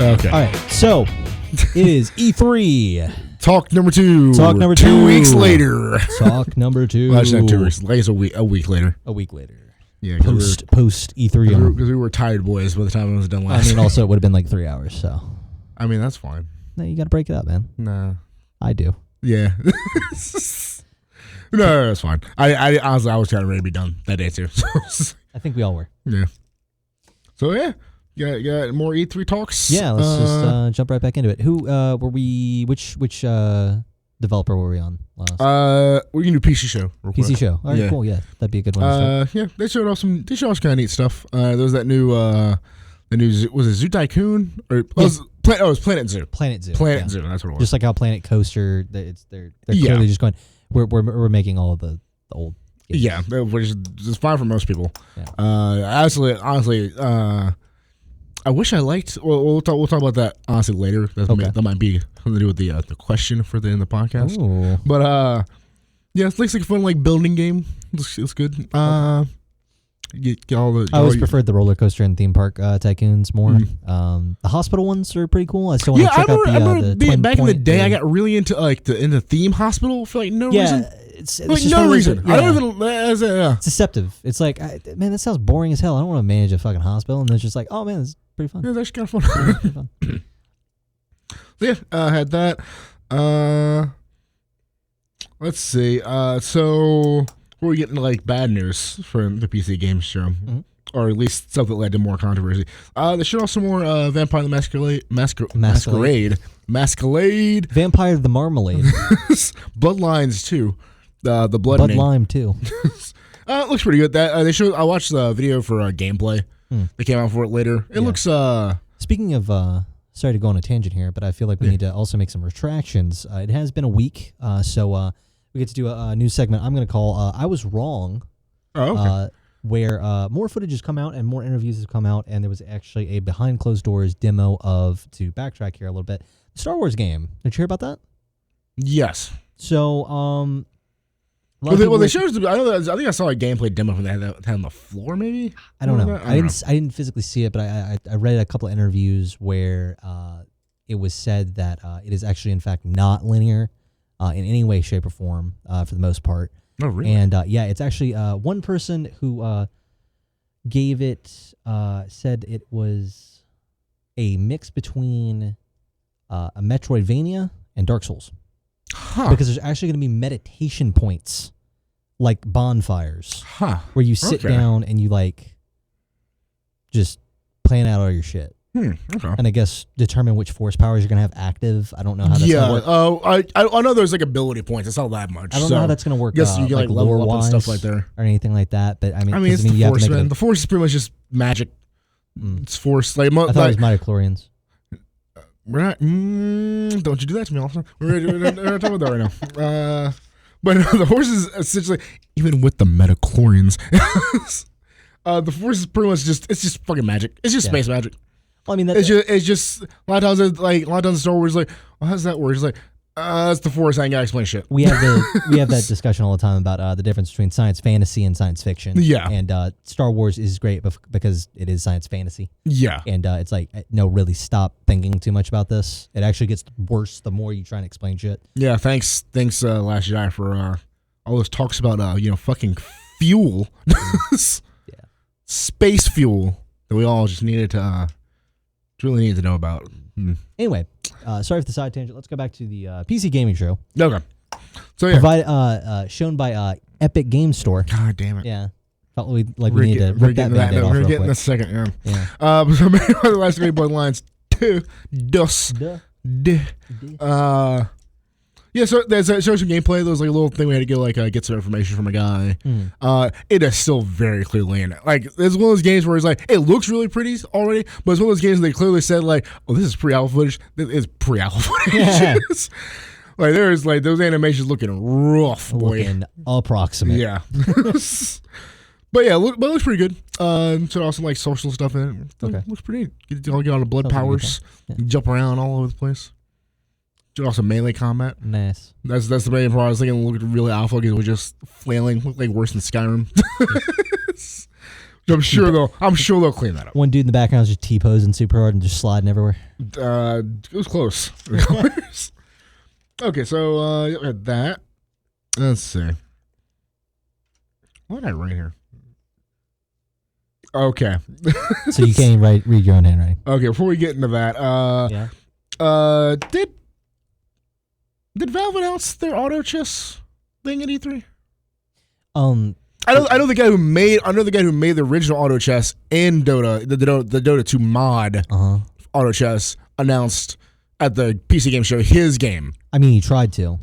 Okay. All right. So it is E3. Talk number 2. 2 weeks later. Talk number 2. Well, actually, not 2 weeks. Like it's a week later. A week later. Yeah. Post E3. Because we were tired boys by the time it was done last. I mean, also it would have been like 3 hours. So. I mean, that's fine. No, you got to break it up, man. Nah. I do. Yeah. No, that's fine. I honestly, I was kind of ready to be done that day too. So, I think we all were. Yeah. So yeah, got more E3 talks. Yeah, let's just jump right back into it. Who were we? Which developer were we on last? We can do PC show. Real quick. PC show. All right, cool. Yeah, that'd be a good one. To yeah, they showed off some kind of neat stuff. There was that new was it Zoo Tycoon or it was Planet Zoo. Planet Zoo. Planet Zoo. That's what it was. Just like how Planet Coaster, they're clearly just going. We're making all of the old games. Yeah, which is fine for most people. Yeah. Honestly, I wish I liked. Well, we'll talk about that honestly later. That might be something to do with the question for the end of the podcast. Ooh. But yeah, it looks like a fun building game. It's good. Get all the. I always preferred the roller coaster and theme park tycoons more. Mm-hmm. The hospital ones are pretty cool. I still want to check out the back in the day. I got really into the theme hospital for no reason. It's no reason. I don't even. It's deceptive. It's like, man, that sounds boring as hell. I don't want to manage a fucking hospital. And it's just like, oh man, it's pretty fun. Yeah, that's kind of fun. So yeah, I had that. Let's see. So we're getting bad news for the PC Games Show, or at least stuff that led to more controversy. They showed off some more Vampire the Masquerade, Vampire the Marmalade, Bloodlines 2, the Blood Bud Lime 2. It looks pretty good. That they showed. I watched the video for gameplay. They came out for it later. It looks. Speaking of, sorry to go on a tangent here, but I feel like we need to also make some retractions. It has been a week, so we get to do a new segment I'm going to call I Was Wrong. Oh, okay. Where more footage has come out and more interviews have come out, and there was actually a behind closed doors demo of, to backtrack here a little bit, the Star Wars game. Did you hear about that? Yes. So, they showed. I think I saw a gameplay demo from that on the floor. Maybe I don't know. I didn't physically see it, but I read a couple of interviews where it was said that it is actually in fact not linear in any way, shape, or form for the most part. Oh, really? And yeah, it's actually one person who gave it said it was a mix between a Metroidvania and Dark Souls. Huh. Because there's actually going to be meditation points, like bonfires, where you sit down and you just plan out all your shit. Okay. And I guess determine which force powers you're going to have active. I don't know how that's going to work. Oh, I know there's ability points. It's not that much. I don't know how that's going to work. Yes, you can level up and stuff like that, or anything like that. But I mean, it's the force, man. The force is pretty much just magic. It's force. I thought it was midichlorians. We're not. Don't you do that to me all the time. We're not talking about that right now. But the horses essentially, even with the metachlorians, the force is pretty much just fucking magic. It's just space magic. Well, I mean, it's just a lot of times in Star Wars, well, how's that work? It's it's the force. I ain't gotta explain shit. We have that discussion all the time about the difference between science fantasy and science fiction. Yeah. And Star Wars is great because it is science fantasy. Yeah. And it's like, no, really stop thinking too much about this. It actually gets worse the more you try and explain shit. Yeah. Thanks, Last Jedi for all those talks about fucking fuel. Yeah. Space fuel that we all just needed to really need to know about. Anyway, sorry for the side tangent. Let's go back to the PC gaming show. Okay. So yeah, shown by Epic Games Store. God damn it. Yeah. Felt we need to rip that Band-Aid off We're real getting quick. in a second. Yeah. So the last three Bloodlines 2, yeah, so there's shows some gameplay. There was a little thing we had to go get some information from a guy. It is still very clearly in it. It's one of those games where it's it looks really pretty already, but it's one of those games they clearly said oh, this is pre-alpha footage. This is pre-alpha footage. Yeah. There's those animations looking rough, boy. Looking approximate. Yeah. But yeah, it looks pretty good. So also social stuff in it. Okay. Looks pretty neat. Get all the blood powers, jump around all over the place. Also melee combat. Nice. That's the main part. I was thinking it looked really alpha because it was just flailing. Looked worse than Skyrim. I'm sure they'll clean that up. One dude in the background is just T-posing super hard and just sliding everywhere. It was close. Okay, so look at that. Let's see. What did I write here? Okay. So you can't even read your own handwriting. Okay, before we get into that, did Valve announce their auto chess thing at E3? I know the guy who made the original auto chess in Dota, the Dota 2 mod auto chess announced at the PC game show his game. I mean, he tried to.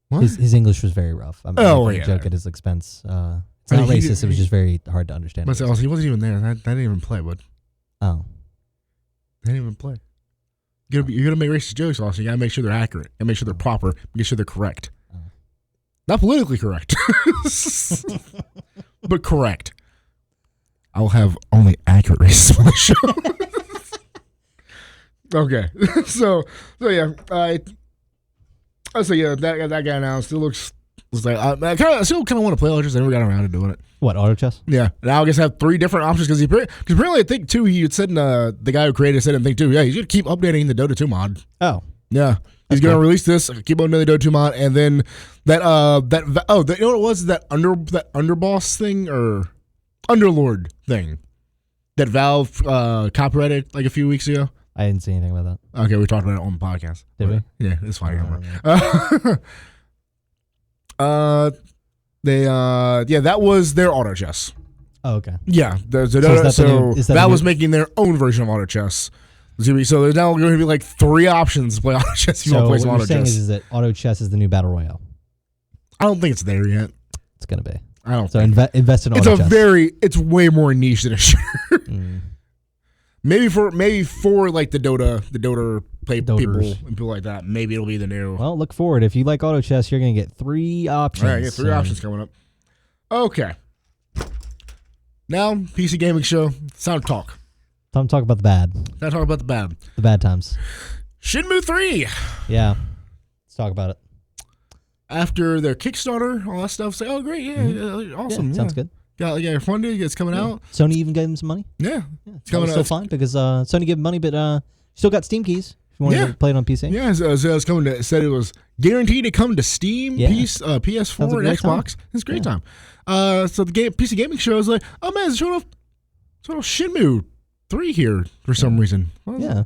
What? His English was very rough. I'm making a joke at his expense. It's not racist. It was just very hard to understand. He wasn't even there. That didn't even play, bud. Oh. They didn't even play. You're gonna make racist jokes, also. You gotta make sure they're accurate. You gotta make sure they're proper. Make sure they're correct. Oh. Not politically correct, but correct. I'll have only accurate racism on the show. Okay, so yeah, that guy announced. It looks like I still kind of want to play auto chess. I never got around to doing it. What, auto chess? Yeah, now I guess I have 3 different options because apparently I think too he had said the guy who created it said in Think 2, yeah, he's gonna keep updating the Dota 2 mod. Oh, yeah, he's gonna release this, keep updating the Dota 2 mod, and then you know what it was, that underboss thing or underlord thing that Valve copyrighted like a few weeks ago. I didn't see anything about that. Okay, we talked about it on the podcast. Did we? Yeah, it's fine. That was their auto chess. Oh, okay. Yeah, that was making their own version of auto chess. So there's now going to be like 3 options to play auto chess. If you want to play some auto chess. So what you're saying is that auto chess is the new battle royale? I don't think it's there yet. It's going to be. I don't. So invest in auto chess. It's way more niche than a shooter. Maybe for like the Dota people and people like that. Maybe it'll be the new. Well, look forward. If you like auto chess, you're going to get 3 options. All right, get 3 options coming up. Okay. Now, PC gaming show. Time to talk. Time to talk about the bad. Time to talk about the bad. The bad times. Shenmue 3. Yeah. Let's talk about it. After their Kickstarter, all that stuff, say, oh great, awesome, yeah, sounds good. Got your funding, it's coming out. Sony even gave them some money. Yeah, it's coming out. Still fine because Sony gave them money, but still got Steam keys if you want to play it on PC. Yeah, so it's coming to. Said it was guaranteed to come to Steam, PS4, and Xbox. It's a great time. So the PC gaming show is like, oh man, it's showing off Shenmue 3 here for some reason. Yeah.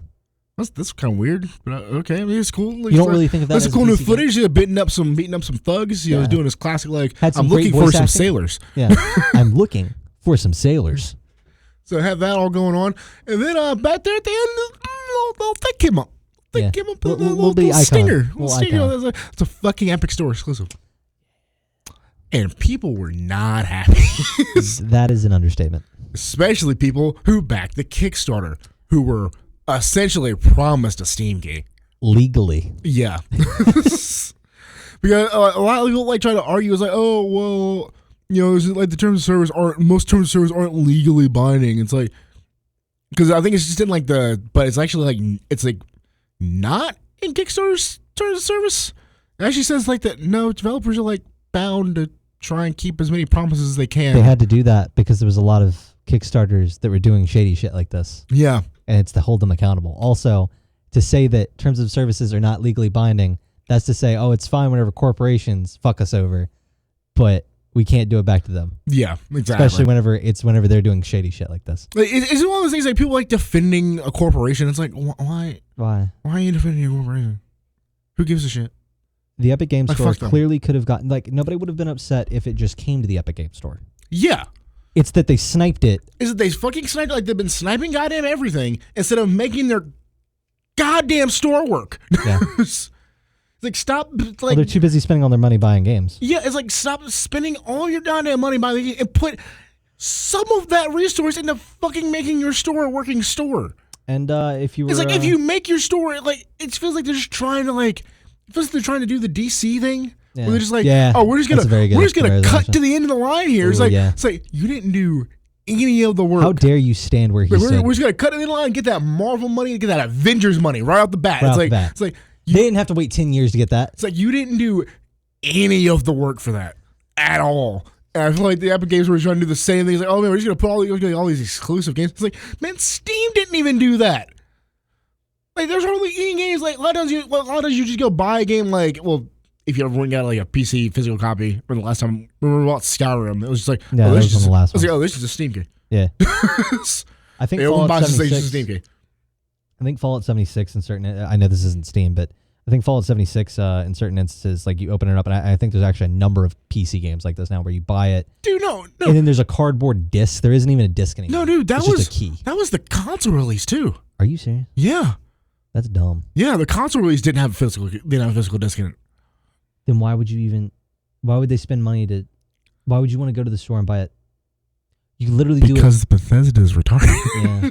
That's kind of weird, but okay. I mean, it's cool. Like, you don't really think of that as cool new footage. Beating up some thugs. You know, doing his classic I'm looking for some sailors. Yeah, I'm looking for some sailors. So have that all going on, and then back there at the end, they came up. They came up with a little stinger. It's a fucking Epic Store exclusive, and people were not happy. That is an understatement. Especially people who backed the Kickstarter, who were essentially promised a Steam key legally. Yeah, because a lot of people try to argue is like, oh well, like the terms of service most terms of service aren't legally binding. It's like because I think it's just in but it's actually it's not in Kickstarter's terms of service. It actually says that no developers are bound to try and keep as many promises as they can. They had to do that because there was a lot of Kickstarters that were doing shady shit like this. Yeah. And it's to hold them accountable. Also, to say that terms of services are not legally binding, that's to say, it's fine whenever corporations fuck us over, but we can't do it back to them. Yeah, exactly. Especially whenever they're doing shady shit like this. Is it one of those things people defending a corporation? It's like, why? Why? Why are you defending a corporation? Who gives a shit? The Epic Games Store clearly could have gotten, nobody would have been upset if it just came to the Epic Games Store. Yeah. It's that they sniped it. Is it they fucking sniped it? They've been sniping goddamn everything instead of making their goddamn store work. Yeah. It's stop. They're too busy spending all their money buying games. Yeah, it's stop spending all your goddamn money buying the game and put some of that resource into fucking making your store a working store. And if you were, it's if you make your store, it feels like they're just trying to it feels like they're trying to do the DC thing. Yeah. Where they're just we're just gonna cut to the end of the line here. It's you didn't do any of the work. How dare you stand where he's we're just gonna cut to the end of the line, get that Marvel money, get that Avengers money right off the bat. They didn't have to wait 10 years to get that. It's you didn't do any of the work for that at all. And I feel like the Epic Games were trying to do the same thing. It's like, oh man, we're just gonna put all these exclusive games. It's like, man, Steam didn't even do that. Like, there's hardly any games. Like, a lot of times you just go buy a game. Like, well, if you ever got like a PC physical copy, or the last time remember about Skyrim, it was just like, yeah, that was on the last one. I was like, oh, this is a Steam game. Yeah, I think Fallout 76. Steam game. I think Fallout 76 in certain. I know this isn't Steam, but I think Fallout 76 in certain instances, like you open it up, and I think there's actually a number of PC games like this now where you buy it. Dude, no. And then there's a cardboard disc. There isn't even a disc anymore. No, dude, it's just a key. That was the console release too. Are you serious? Yeah. That's dumb. Yeah, the console release didn't have a physical disc in it. Then why would they spend money to? Why would you want to go to the store and buy it? You could literally do it because Bethesda is retarded. Yeah.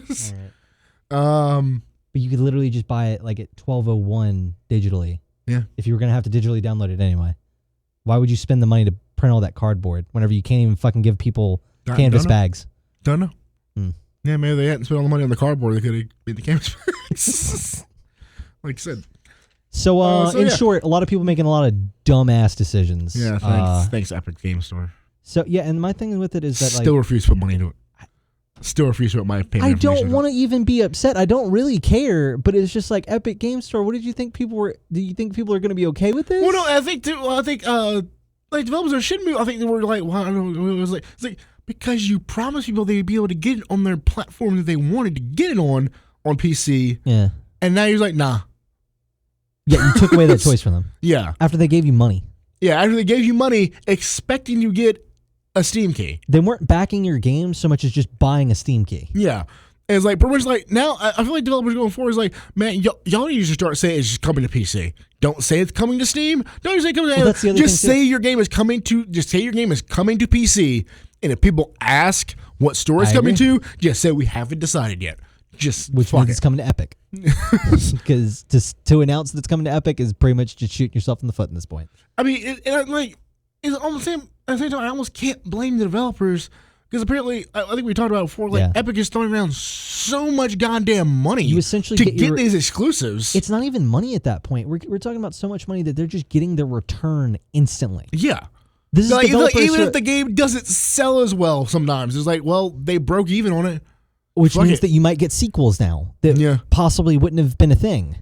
All right. But you could literally just buy it like at 12:01 digitally. Yeah. If you were gonna have to digitally download it anyway, why would you spend the money to print all that cardboard whenever you can't even fucking give people canvas bags? Don't know. Yeah, maybe they hadn't spent all the money on the cardboard. They could have made the canvas bags. Like I said. So, in short, a lot of people making a lot of dumbass decisions. Yeah, thanks Epic Game Store. So, yeah, and my thing with it is that still refuse to put money into it. Still refuse to put my payment. I don't want to even be upset. I don't really care, but it's just like Epic Game Store. What did you think people were? Do you think people are going to be okay with this? Well, no, I think like developers shouldn't be. I think they were like, well, I don't know. It's like because you promised people they'd be able to get it on their platform that they wanted to get it on PC. Yeah. And now you're like, nah. Yeah, you took away that choice from them. Yeah. After they gave you money. Yeah, after they gave you money, expecting you get a Steam key. They weren't backing your game so much as just buying a Steam key. Yeah. And it's like, pretty much like, now, I feel like developers going forward is like, man, y'all need to just start saying it's just coming to PC. Don't say it's coming to Steam. Don't say it's coming to Steam. Just say your game is coming to PC. And if people ask what store it's coming to, just say we haven't decided yet. Which means it's coming to Epic. Because to announce that it's coming to Epic is pretty much just shooting yourself in the foot at this point. I mean, at the same time, I almost can't blame the developers because apparently, I think we talked about it before, like Epic is throwing around so much goddamn money you essentially to get these exclusives. It's not even money at that point. We're talking about so much money that they're just getting their return instantly. Yeah. This is like, even if the game doesn't sell as well sometimes, it's like, well, they broke even on it. Which means that you might get sequels now that possibly wouldn't have been a thing.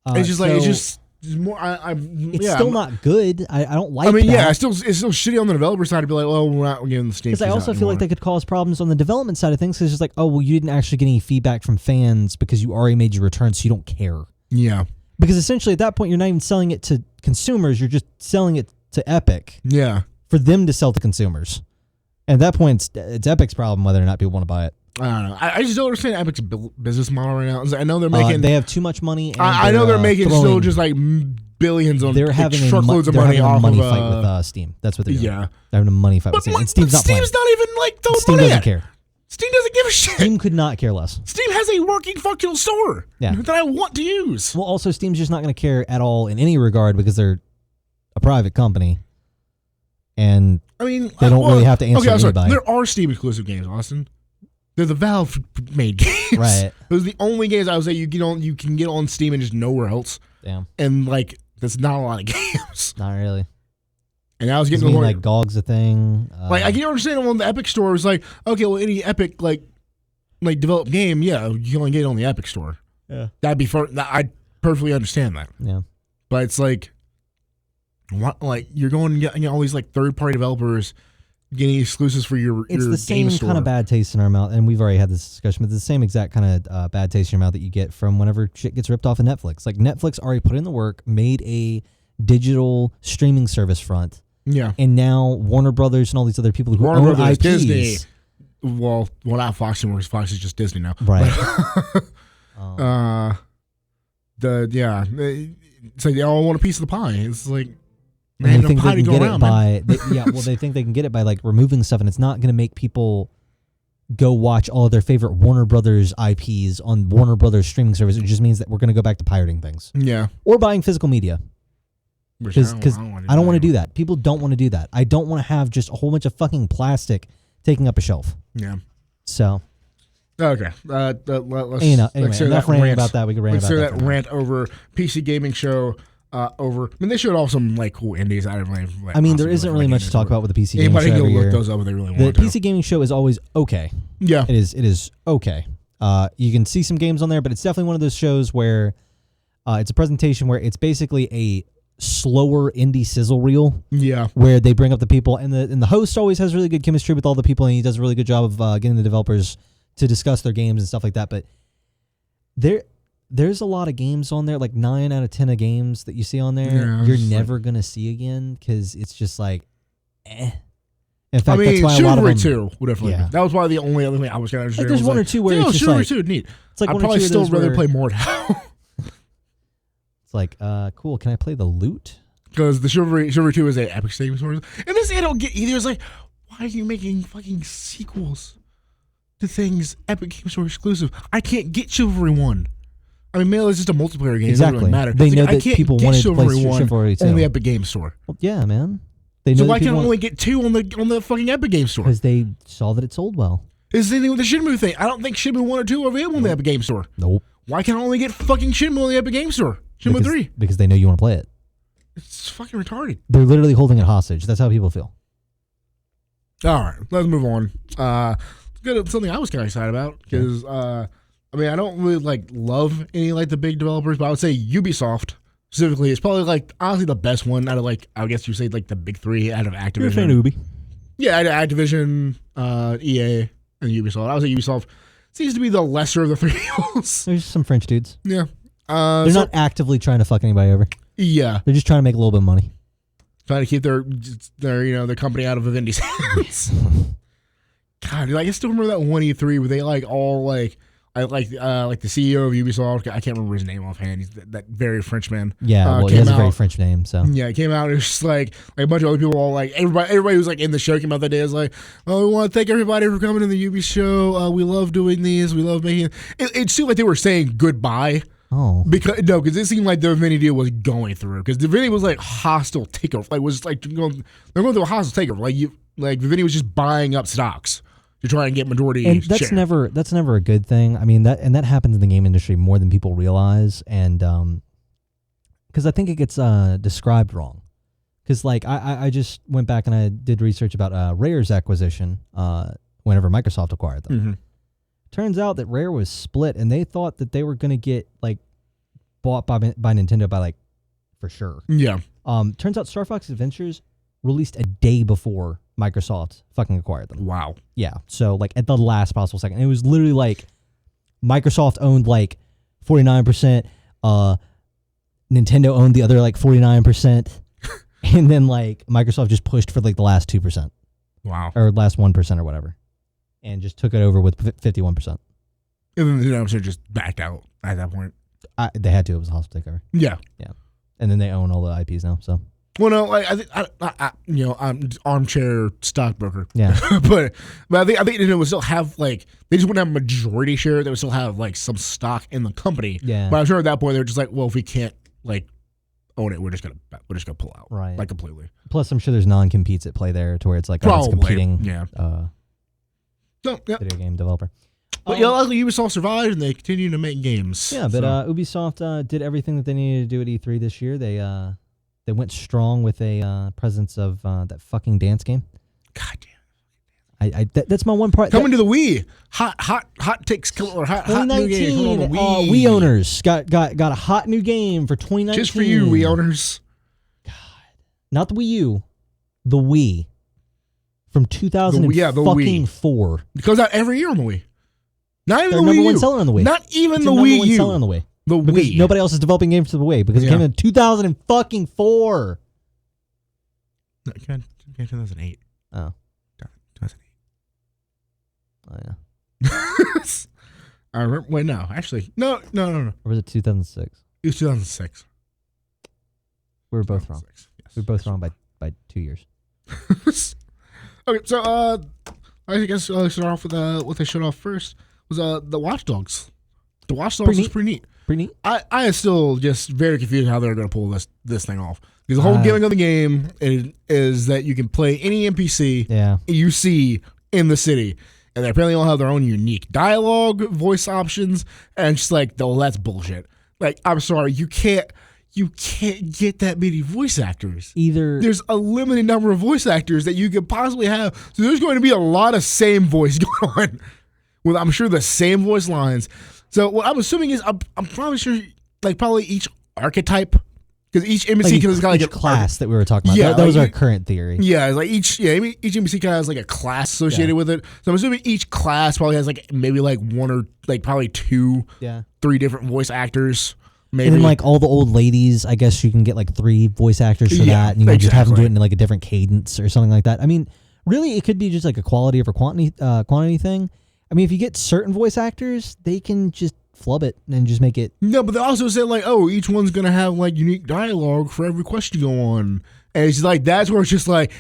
It's just it's more. It's still not good. I don't like. I mean, that. it's still shitty on the developer side to be like, well, we're not getting the Steam. Because I also feel like they could cause problems on the development side of things. Because it's just like, oh, well, you didn't actually get any feedback from fans because you already made your return, so you don't care. Yeah. Because essentially at that point, you're not even selling it to consumers. You're just selling it to Epic. Yeah. For them to sell to consumers. And at that point, it's Epic's problem whether or not people want to buy it. I don't know. I just don't understand Epic's business model right now. I know they're making. They have too much money. And I know they're making still just like billions on. They're having truckloads of money off money of fight with Steam. That's what they're doing. Yeah, they're having a money fight with Steam. And Steam's not even like throwing Steam money doesn't at. care. Steam doesn't give a shit. Steam could not care less. Steam has a working functional store that I want to use. Well, also Steam's just not going to care at all in any regard because they're a private company. And I mean, they don't really have to answer anybody. There are Steam exclusive games, Austin. They're the Valve made games. Right. Those are the only games I would say you can get on Steam and just nowhere else. Damn. And like that's not a lot of games. Not really. And I was getting more like GOG's a thing. Like I can understand on the Epic Store. It was like, okay, well, any Epic like developed game, you can only get it on the Epic Store. Yeah. That'd be I perfectly understand that. Yeah. But it's like, what? Like you're going to get all these like third party developers getting exclusives for your It's the same game store. kind of bad taste in our mouth, and we've already had this discussion, but it's the same exact kind of bad taste in your mouth that you get from whenever shit gets ripped off of Netflix. Like Netflix already put in the work, made a digital streaming service front. Yeah. And now Warner Brothers and all these other people who own IPs. Disney. Well, not Fox anymore because Fox is just Disney now. Right. It's like they all want a piece of the pie. It's like they think they can get it by they think they can get it by like removing stuff, and it's not going to make people go watch all of their favorite Warner Brothers IPs on Warner Brothers streaming service. It just means that we're going to go back to pirating things. Yeah. Or buying physical media. Because I don't want to do that. People don't want to do that. I don't want to have just a whole bunch of fucking plastic taking up a shelf. Yeah. So. Okay. Let's anyway, enough ranting about that. We can rant about that. Let's say that rant over PC gaming show. over. I mean, they showed off some like cool indies. I didn't really. Like, I mean, there isn't really much to talk about with the PC gaming Anybody show can every look year. those up if they really The want to. PC gaming show is always okay. Yeah, It is okay. You can see some games on there, but it's definitely one of those shows where it's a presentation where it's basically a slower indie sizzle reel. Yeah, Where they bring up the people, and the host always has really good chemistry with all the people, and he does a really good job of getting the developers to discuss their games and stuff like that. But there's a lot of games on there, like 9 out of 10 of games that you see on there, Yeah, you're it's never gonna see again because it's just like, eh. In fact, I mean, that's why a lot of Chivalry them, 2 would definitely. Yeah. That was probably the only other thing I was kind of. like, there's one or two where it's just Chivalry like, 2, neat. it's like I'd one or probably two of still those rather where play Mordhau. it's like, cool. Can I play the loot? Because the Chivalry 2 is a epic statement story. And this I don't get either. It's like, why are you making fucking sequels to things Epic Game Store exclusive? I can't get Chivalry 1. I mean, maybe it's just a multiplayer game. It doesn't really matter. They It's know like, I that can't people get wanted to play Chivalry 1 Chivalry 2. on the Epic Game Store. Well, yeah, man. They know So that why can I people only get 2 on the fucking Epic Game Store? because they saw that it sold well. It's the thing with the Shenmue thing. I don't think Shenmue 1 or 2 are available on the Epic Game Store. Nope. Why can I only get fucking Shenmue on the Epic Game Store? Shenmue 3. Because they know you want to play it. It's fucking retarded. They're literally holding it hostage. That's how people feel. All right, let's move on. Let's go to something I was kind of excited about because I mean, I don't really like love any like the big developers, but I would say Ubisoft specifically is probably like honestly the best one out of like I guess you say like the big 3 out of Activision. You're a fan of Ubi. Yeah, out of Activision, EA, and Ubisoft. I would say Ubisoft seems to be the lesser of the 3 evils. There's some French dudes. Yeah, They're not actively trying to fuck anybody over. Yeah, They're just trying to make a little bit of money. trying to keep their their company out of Vivendi's hands. God, dude, I still remember that one E3 where they like all like the CEO of Ubisoft. I can't remember his name offhand. He's that very French man. Yeah, well, he has a very French name, so. Yeah, it came out. It was just like a bunch of other people all like everybody who's like in the show came out that day. Is like, oh, we want to thank everybody for coming to the Ubi show. We love doing these. We love making. It seemed like they were saying goodbye. Oh. Because it seemed like the Vivendi deal was going through because the Vivendi was like hostile takeover. Like was like they're going through a hostile takeover. Like Vivendi was just buying up stocks to try and get majority and that's share. never a good thing. I mean, that happens in the game industry more than people realize, and because I think it gets described wrong. Because like I just went back and I did research about Rare's acquisition whenever Microsoft acquired them. Mm-hmm. Turns out that Rare was split, and they thought that they were going to get like bought by Nintendo by like for sure. Yeah. Turns out Star Fox Adventures released a day before Microsoft fucking acquired them. Wow. Yeah. So like at the last possible second, it was literally like Microsoft owned like 49%, Nintendo owned the other like 49%, and then like Microsoft just pushed for like the last 2%. Wow. Or last 1% or whatever, and just took it over with 51%. And then I'm sure just backed out at that point. They had to. It was a hostile takeover. Yeah. Yeah. And then they own all the IPs now. So. Well, no, like I think I'm armchair stockbroker. Yeah. but I think Nintendo would still have like they just wouldn't have a majority share. They would still have like some stock in the company. Yeah. But I'm sure at that point they're just like, well, if we can't like own it, we're just gonna pull out. Right. Like completely. Plus, I'm sure there's non-competes at play there to where it's like Probably. it's competing. Yeah. So, yeah. Video game developer. But yeah, luckily Ubisoft survived and they continue to make games. Yeah, but Ubisoft did everything that they needed to do at E3 this year. They went strong with a presence of that fucking dance game. God damn. That's my one part. Coming to the Wii. Hot takes or hot new game coming on the Wii. Wii owners got a hot new game for 2019. Just for you, Wii owners. God, not the Wii U, the Wii from 2004. It comes out every year on the Wii. Not even They're the Wii number U. one seller on the Wii. Not even It's the a number Wii one U. seller on the Wii. The Because Wii. nobody else is developing games for the Wii because it came in 2004. No, it came in 2008. Oh. 2008. Oh yeah. I remember. Wait, no. Actually, no. Or was it 2006? It was 2006. We were both wrong. Yes. We were both wrong by 2 years. Okay, so I guess start off with what they showed off first was the Watch Dogs. The Watch Dogs was pretty neat. Pretty neat. I am still just very confused how they're going to pull this thing off. Because the whole gimmick of the game is that you can play any NPC you see in the city. And they apparently all have their own unique dialogue, voice options, and just like, oh, that's bullshit. Like, I'm sorry, you can't you can't get that many voice actors. There's a limited number of voice actors that you could possibly have. So there's going to be a lot of same voice going on. With, I'm sure, the same voice lines. So what I'm assuming is I'm probably sure like probably each archetype, because each NPC has got like a class that we were talking about. Yeah, that was our current theory. Yeah, like each NPC kind of has like a class associated with it. So I'm assuming each class probably has like maybe like one or like probably 2, 3 different voice actors. Maybe. And then like all the old ladies, I guess you can get like 3 voice actors for that, and you can just have them do it in like a different cadence or something like that. I mean, really, it could be just like a quality over quantity thing. I mean, if you get certain voice actors, they can just flub it and just make it. No, but they also said like, oh, each one's gonna have like unique dialogue for every quest you go on, and it's like that's where it's just like,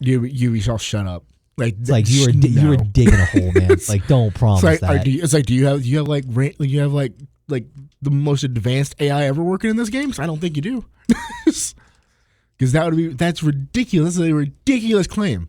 Ubisoft, shut up. Like, it's like you were digging a hole, man. Like, don't promise that. It's like, do you have like the most advanced AI ever working in this game? So I don't think you do, because that's ridiculous. That's a ridiculous claim.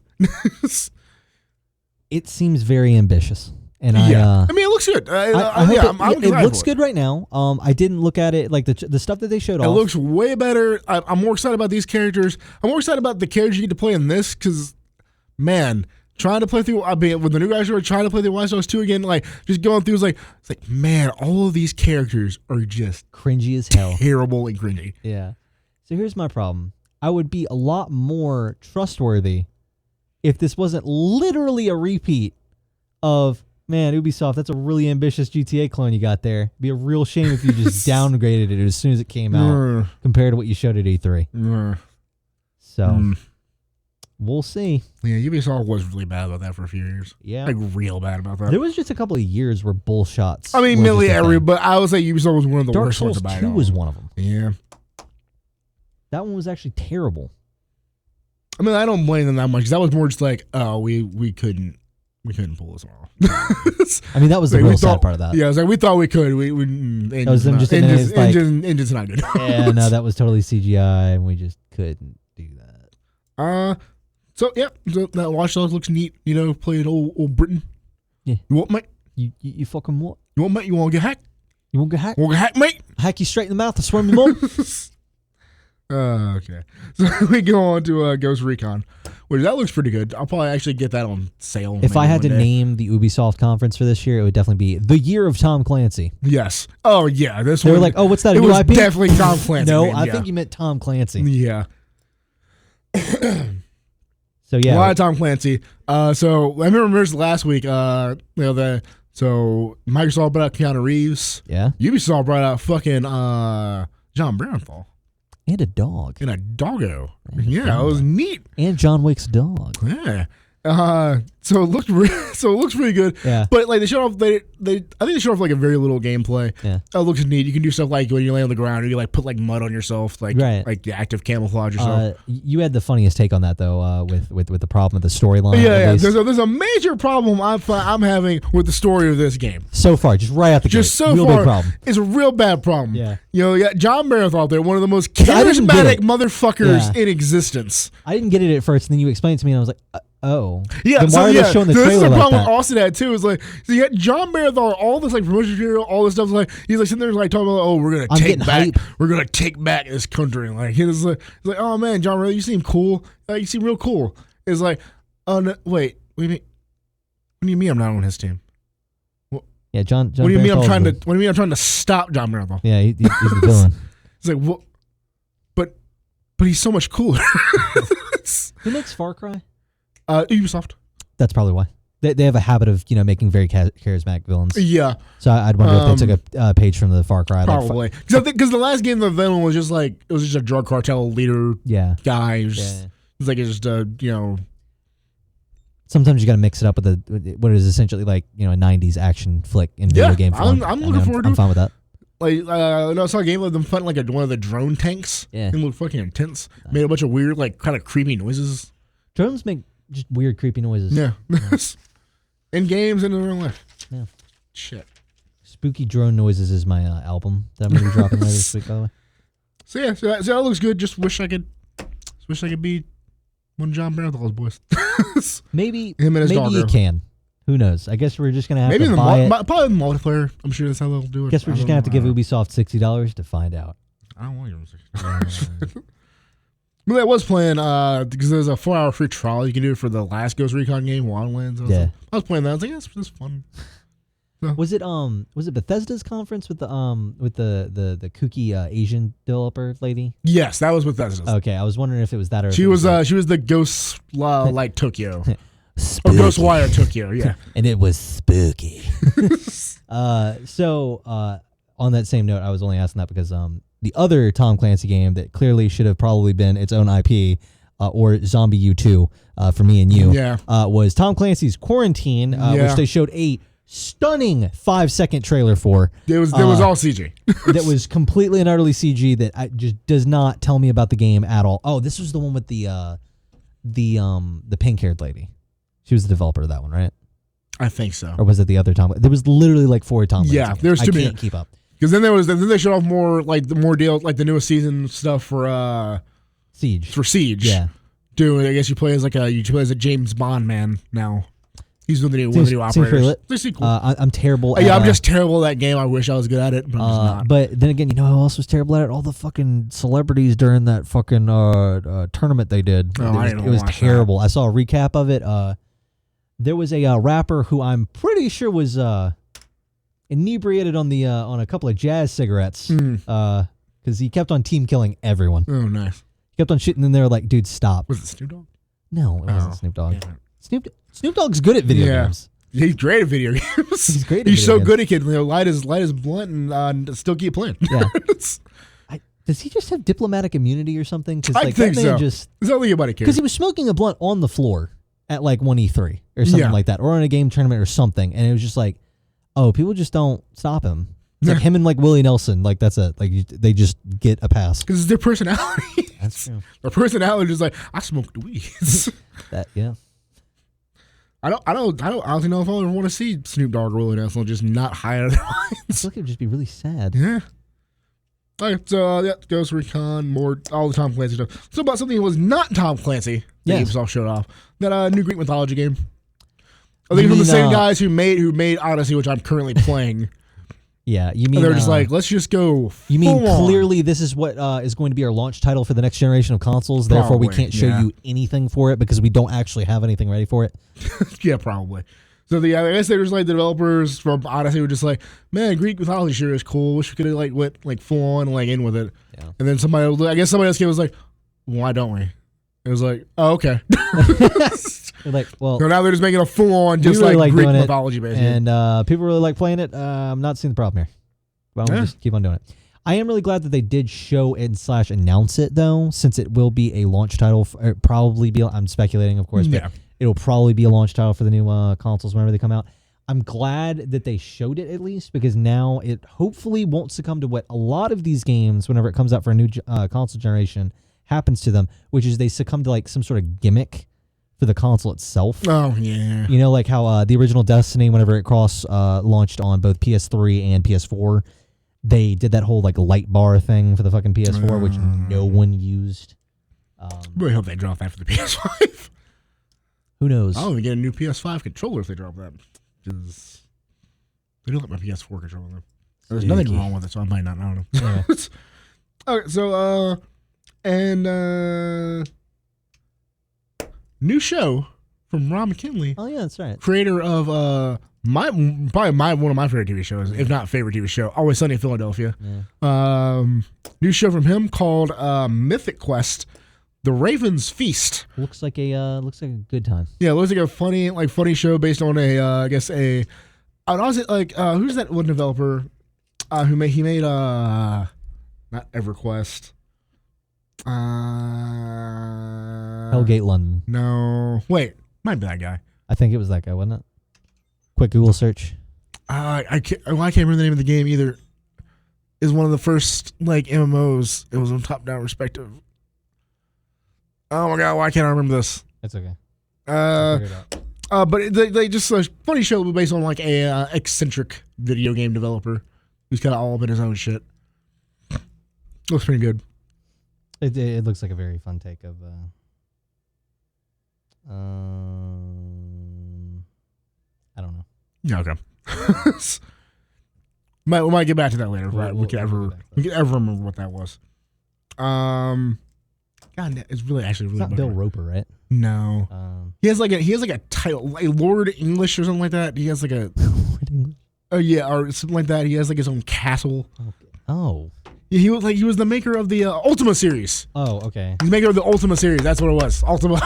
It seems very ambitious, and I mean, it looks good. It looks good right now. I didn't look at it like the stuff that they showed off. It looks way better. I'm more excited about these characters. I'm more excited about the characters you get to play in this, because, man, trying to play through, with the new guys who are trying to play the Watch Dogs 2 again, like just going through, it's like, man, all of these characters are just cringy as hell, terrible and cringy. Yeah. So here's my problem. I would be a lot more trustworthy if this wasn't literally a repeat of, man, Ubisoft, that's a really ambitious GTA clone you got there. It'd be a real shame if you just downgraded it as soon as it came out compared to what you showed at E3. So. We'll see. Yeah, Ubisoft was really bad about that for a few years. Yeah. Like, real bad about that. There was just a couple of years where bull shots. I mean, but I would say Ubisoft was one of the worst ones to buy. Dark Souls 2 was one of them. Yeah. That one was actually terrible. I mean, I don't blame them that much, because that was more just like, oh, we couldn't pull this off. I mean, that was the real sad part of that. Yeah, it was like, we thought we could. That was them engine's not good. Yeah, no, that was totally CGI, and we just couldn't do that. So yeah, that Watch Dogs looks neat. You know, playing old Britain. Yeah. You want, mate? You fucking what? You want, mate? You want to get hacked? You want to get hacked? Want to get hacked, mate? Hack you straight in the mouth. I swear, my mom. Okay. So we go on to Ghost Recon, which that looks pretty good. I'll probably actually get that on sale. If I had to name the Ubisoft conference for this year, it would definitely be the year of Tom Clancy. Yes. Oh yeah. They were like, oh, what's that? It was definitely Tom Clancy. No, I think you meant Tom Clancy. Yeah. So yeah, a lot of Tom Clancy. So I remember last week. So Microsoft brought out Keanu Reeves. Yeah. Ubisoft brought out fucking John Bernthal. And a dog. And a doggo. Yeah, it was neat. And John Wick's dog. Yeah. So it looks pretty good. Yeah. But like they showed off, I think they showed off like a very little gameplay. Yeah. It looks neat. You can do stuff like when you lay on the ground, you like put like mud on yourself, like the active camouflage yourself. You had the funniest take on that though, with the problem of the storyline. Yeah. There's a major problem I'm having with the story of this game. So far, just right out the gate. Just so real far, big problem. It's a real bad problem. Yeah. You know, you got John Bernthal there, one of the most charismatic motherfuckers in existence. I didn't get it at first, and then you explained it to me, and I was like, oh. Yeah, then why are they showing the trailer this is the like problem that? Austin had too. Is like, so you got John Bernthal, all this like promotion material, all this stuff. Like he's like sitting there like talking about, oh, we're gonna take back this country. Like he's like, oh man, John, really, you seem cool. You seem real cool. It's like, oh no, wait, what do you mean I'm not on his team? Yeah, John. What do you mean I'm trying to stop John Bernthal? Yeah, he's the villain. It's like, what? But he's so much cooler. Who makes Far Cry? Ubisoft. That's probably why. They have a habit of making very charismatic villains. Yeah. So I'd wonder if they took a page from the Far Cry. Probably because the last game the villain was just like it was just a drug cartel leader. Yeah. Guy. It's Sometimes you got to mix it up with what is essentially like a '90s action flick in video game form. I'm looking forward to it. I'm fine with that. Like I saw a game of them fighting like one of the drone tanks. Yeah. It looked fucking intense. Made a bunch of weird like kind of creepy noises. Drones make just weird creepy noises. Yeah. In games and in real life. Yeah. Shit. Spooky Drone Noises is my album that I'm going to be dropping later this week, by the way. So yeah, so that looks good. Just wish I could be one of John Bernthal's boys. Maybe him and his dog. Maybe you can. Who knows? I guess we're just going to have maybe to buy it. Probably the multiplayer. I'm sure that's how they'll do it. I guess we're just going to have to give Ubisoft $60 to find out. I don't want to give him $60. But I was playing because there's a 4-hour free trial you can do for the last Ghost Recon game, Wildlands. I was playing that. I was like, this is fun. So. Was it Bethesda's conference with the kooky Asian developer lady? Yes, that was Bethesda's. Okay, I was wondering if it was that or she was the Ghost like Tokyo. Or Ghostwire Tokyo, yeah. And it was spooky. So on that same note, I was only asking that because the other Tom Clancy game that clearly should have probably been its own IP or Zombie U2 for me and you was Tom Clancy's Quarantine, which they showed a stunning 5-second trailer for. It was all CG. That was completely and utterly CG that just does not tell me about the game at all. Oh, this was the one with the pink-haired lady. She was the developer of that one, right? I think so. Or was it the other Tom? There was literally like 4 Tom Clancy games. There's too many. I can't keep up. Because then they showed off more deals, like the newest season stuff for Siege. For Siege. Yeah. Dude, I guess you play as a James Bond man now. He's one of the new operators. Cool. I'm terrible. I'm just terrible at that game. I wish I was good at it, but I'm just not. But then again, you know who else was terrible at it? All the fucking celebrities during that fucking tournament they did. It was terrible. I saw a recap of it. There was a rapper who I'm pretty sure was inebriated on a couple of jazz cigarettes because he kept on team killing everyone. Oh, nice. He kept on shooting in there like, dude, stop. Was it Snoop Dogg? No, it wasn't Snoop Dogg. Snoop Dogg's good at video games. He's great at video games. He's great at He's video so games. good he can light his blunt and still keep playing. Yeah. Does he just have diplomatic immunity or something? I think so. Just, I don't think anybody cares. Because he was smoking a blunt on the floor at like 1E3 or something like that, or in a game tournament or something, and it was just like, oh, people just don't stop him. It's like him and like Willie Nelson, like that's it. Like they just get a pass because it's their personality. That's true. Their personality is like, I smoked weeds. I don't honestly know if I ever want to see Snoop Dogg or Willie Nelson just not high out of their minds. I feel like it would just be really sad. Yeah. Okay, so Ghost Recon, more all the Tom Clancy stuff. So about something that was not Tom Clancy that Ubisoft showed off. That new Greek mythology game. I think from the same guys who made Odyssey, which I'm currently playing. Yeah, you mean and they're just like, let's just go. You mean clearly this is what is going to be our launch title for the next generation of consoles. Probably, therefore, we can't show you anything for it because we don't actually have anything ready for it. Yeah, probably. So I guess there's like the developers from Odyssey were just like, man, Greek mythology sure is cool. Wish we could have went full on in with it. Yeah. And then somebody else came was like, why don't we? It was like, oh, okay. They're like, well, so now they're just making a full on just really like Greek mythology based and people really like playing it. I'm not seeing the problem here. Well, just keep on doing it. I am really glad that they did show and / announce it though, since it will be a launch title. Probably be. I'm speculating, of course, but it'll probably be a launch title for the new consoles whenever they come out. I'm glad that they showed it at least because now it hopefully won't succumb to what a lot of these games, whenever it comes out for a new console generation, happens to them, which is they succumb to like some sort of gimmick for the console itself. Oh, yeah. You know, like how the original Destiny, whenever it launched on both PS3 and PS4, they did that whole like light bar thing for the fucking PS4, which no one used. Really hope they drop that for the PS5. Who knows? I'll even get a new PS5 controller if they drop that. Because they don't let my PS4 controller. There's nothing wrong with it, so I might not. I don't know. Yeah. Okay, so, new show from Rob McKinley. Oh, yeah, that's right. Creator of one of my favorite TV shows, if not favorite TV show, Always Sunny in Philadelphia. Yeah. New show from him called Mythic Quest: The Raven's Feast. Looks like a good time. Yeah, it looks like a funny show based on who's that one developer who made not EverQuest. Hellgate London. No, wait, might be that guy. I think it was that guy, wasn't it? Quick Google search. I can't remember the name of the game either. Is one of the first MMOs. It was on top down perspective. Oh my god, why can't I remember this? It's okay. But they just a funny show based on a eccentric video game developer who's kind of all up in his own shit. Looks pretty good. It looks like a very fun take of. I don't know. Yeah, okay. We might get back to that later. We'll- Right? we'll get We can ever remember what that was. God, it's really It's not Bill Roper, right? No. He has like a title, like Lord English or something like that. He has like a Lord English. yeah, or something like that. He has like his own castle. Okay. Oh. Yeah, he was the maker of the Ultima series. Oh, okay. He's the maker of the Ultima series. That's what it was. Ultima.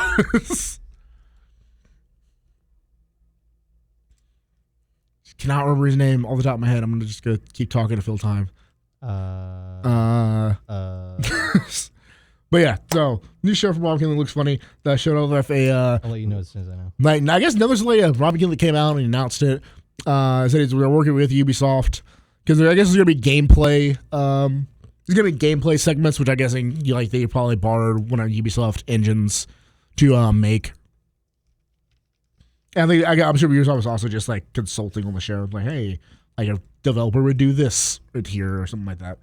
Cannot remember his name off the top of my head. I'm just gonna keep talking to fill time. But yeah, so new show from Rob Kinley looks funny. That showed off I'll let you know as soon as I know. like I guess another like Rob Kinley came out and announced it. Said we're working with Ubisoft because I guess there's gonna be gameplay. There's gonna be gameplay segments, which I guess like they probably borrowed one of Ubisoft engines to make. And I'm sure Ubisoft was also just like consulting on the show, like, hey, like a developer would do this right here or something like that.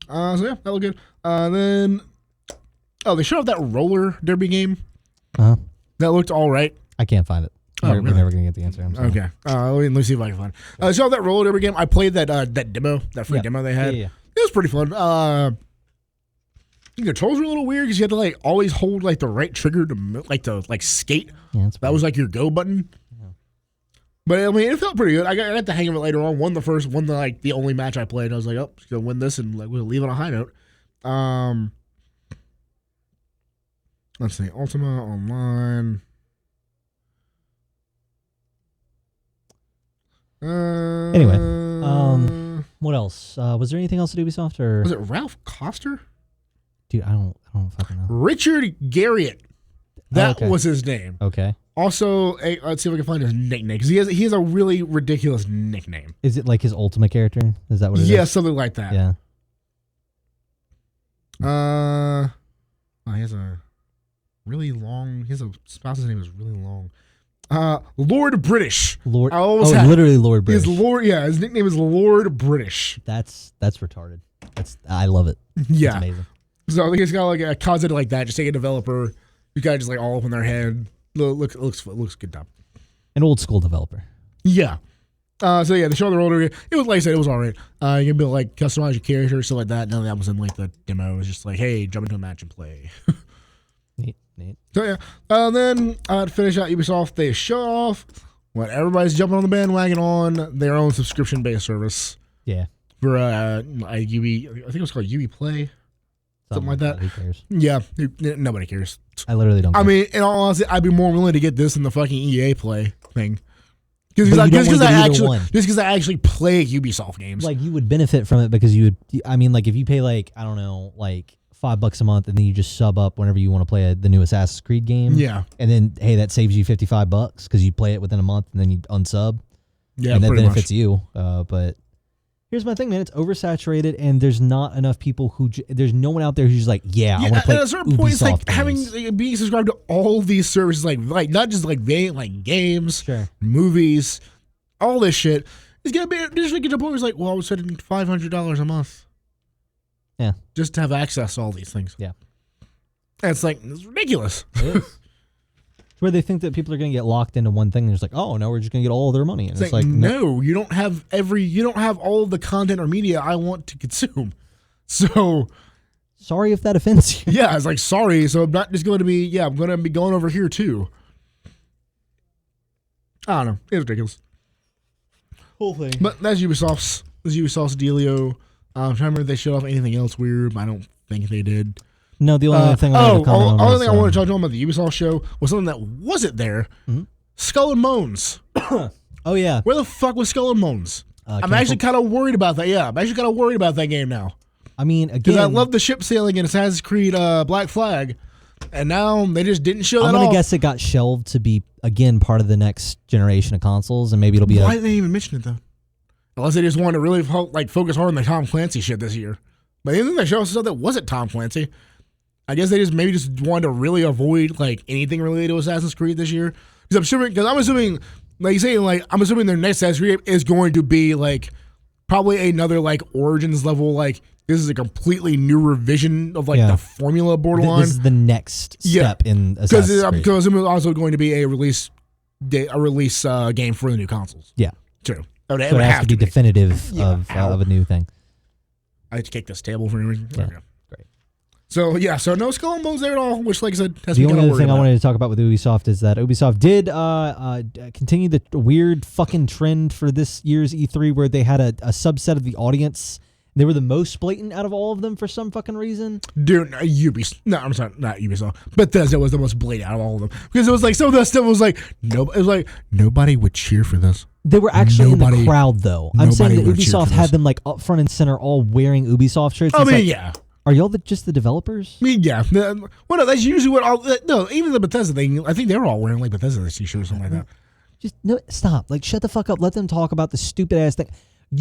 So yeah, that looked good. Then, they showed off that roller derby game. That looked all right. I can't find it. We're never gonna get the answer. I'm sorry. Okay. Let me see if I can find it. Showed off that roller derby game. I played that demo, that free demo they had. Yeah. It was pretty fun. The controls were a little weird because you had to like always hold like the right trigger to skate. Yeah, that was like your go button. Yeah. But I mean, it felt pretty good. I got the hang of it later on. Won the only match I played. I was like, oh, just gonna win this and like we'll leave on a high note. Let's see, Ultima Online. Anyway, what else? Was there anything else at Ubisoft or was it Ralph Coster? Dude, I don't fucking know. Richard Garriott. That was his name. Okay. Also, let's see if I can find his nickname because he has a really ridiculous nickname. Is it like his Ultima character? Is that what it is? Yeah, something like that. Yeah. He has a really long. His spouse's name is really long. Lord British. Lord. Literally Lord British. His nickname is Lord British. That's retarded. I love it. Yeah. It's amazing. So I think it's got like a concept like that. Just take a developer, you got just like all up in their head. Looks good job. An old school developer. Yeah. So yeah, the show the roller. It was like I said, it was alright. You can be like customize your character, stuff like that. None of that was in like the demo. It was just like, hey, jump into a match and play. Neat. So yeah. Then to finish out Ubisoft, they show off what everybody's jumping on the bandwagon on their own subscription based service. Yeah. For I think it was called Ubi Play. Something like that. Who cares? Yeah, nobody cares. I literally don't care. I mean, in all honesty, I'd be more willing to get this than the fucking EA Play thing. Just because I actually play Ubisoft games. Like, you would benefit from it because like if you pay like, I don't know, like $5 a month and then you just sub up whenever you want to play the new Assassin's Creed game. Yeah. And then, hey, that saves you $55 because you play it within a month and then you unsub. Yeah, and that pretty benefits much. you. But here's my thing, man. It's oversaturated, and there's not enough people there's no one out there who's just like, I want to play at a certain point, it's like games. being subscribed to all these services, like not just like games, Sure. movies, all this shit. It's gonna be just get to a point where it's like, well, I was spending $500 a month, just to have access to all these things. Yeah, and it's like it's ridiculous. It is. Where they think that people are going to get locked into one thing. And it's like, oh, no, we're just going to get all their money. And it's like, no, you don't have all of the content or media I want to consume. So sorry if that offends you. Yeah, I was like, sorry. So I'm not just going to be, I'm going to be going over here too. I don't know. It's ridiculous. Whole thing. But that's Ubisoft's dealio. I'm trying to remember if they showed off anything else weird. I don't think they did. No, the only thing I wanted to comment on the only thing I wanted to talk about the Ubisoft show was something that wasn't there. Mm-hmm. Skull and Bones. Oh, yeah. Where the fuck was Skull and Bones? I'm actually kind of worried about that. Yeah, I'm actually kind of worried about that game now. I mean, again, because I love the ship sailing in Assassin's Creed Black Flag, and now they just didn't show that I'm going to guess it got shelved to be, again, part of the next generation of consoles, and maybe it'll be Why didn't they even mention it, though? Unless they just wanted to really focus hard on the Tom Clancy shit this year. But even they showed stuff that wasn't Tom Clancy. I guess they just wanted to really avoid like anything related to Assassin's Creed this year. Because I'm assuming, like you say, like I'm assuming their next Assassin's Creed is going to be like probably another like Origins level. Like this is a completely new revision of like the formula borderline. This is the next step in Assassin's Creed. Because it's also going to be a release game for the new consoles. Yeah, true. Oh, so it has to be definitive of a new thing. I had to kick this table for any reason. Yeah. Okay. Great. So, yeah, so no skull and bones there at all, which, like I said, has The me kind only of other thing worried I about. wanted to talk about with Ubisoft is that Ubisoft did continue the weird fucking trend for this year's E3 where they had a subset of the audience. They were the most blatant out of all of them for some fucking reason. Dude, Ubisoft. No, I'm sorry, not Ubisoft. Bethesda was the most blatant out of all of them. Because it was like, some of that stuff was like, no, it was like, nobody would cheer for this. They were actually in the crowd, though. I'm saying that Ubisoft had them like up front and center, all wearing Ubisoft shirts. I mean, yeah. Are y'all just the developers? I mean, yeah. Well, no, that's usually what all. No, even the Bethesda thing. I think they were all wearing like Bethesda t-shirts or something like that. Just no, stop. Like, shut the fuck up. Let them talk about the stupid ass thing. I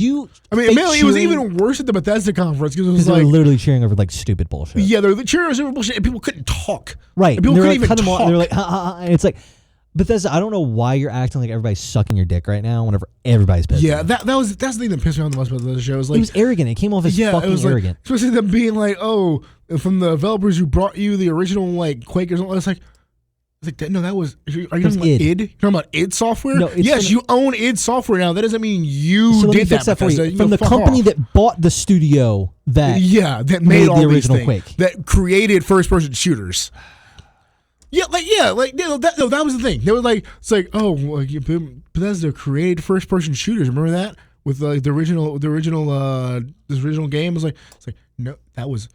mean, it was even worse at the Bethesda conference because it was they like were literally cheering over like stupid bullshit. Yeah, they're cheering over bullshit, and people couldn't talk. Right, and people couldn't even talk. They're like, ha, ha, ha. And it's like, Bethesda. I don't know why you're acting like everybody's sucking your dick right now. Whenever everybody's pissed. Yeah, that's the thing that pissed me off the most about the show. Was like, it was arrogant. It came off as fucking arrogant. Like, especially them being like, oh, from the developers who brought you the original like Quake or something. It's like, no, that was. Are you talking about id? You're talking about id Software? No, yes, you own id Software now. That doesn't mean you did that. For you. From the company that bought the studio that made all the original Quake, that created first-person shooters. That was the thing. They were like, it's like, oh, well, Bethesda created first-person shooters. Remember that with like the original game? It's like no, that was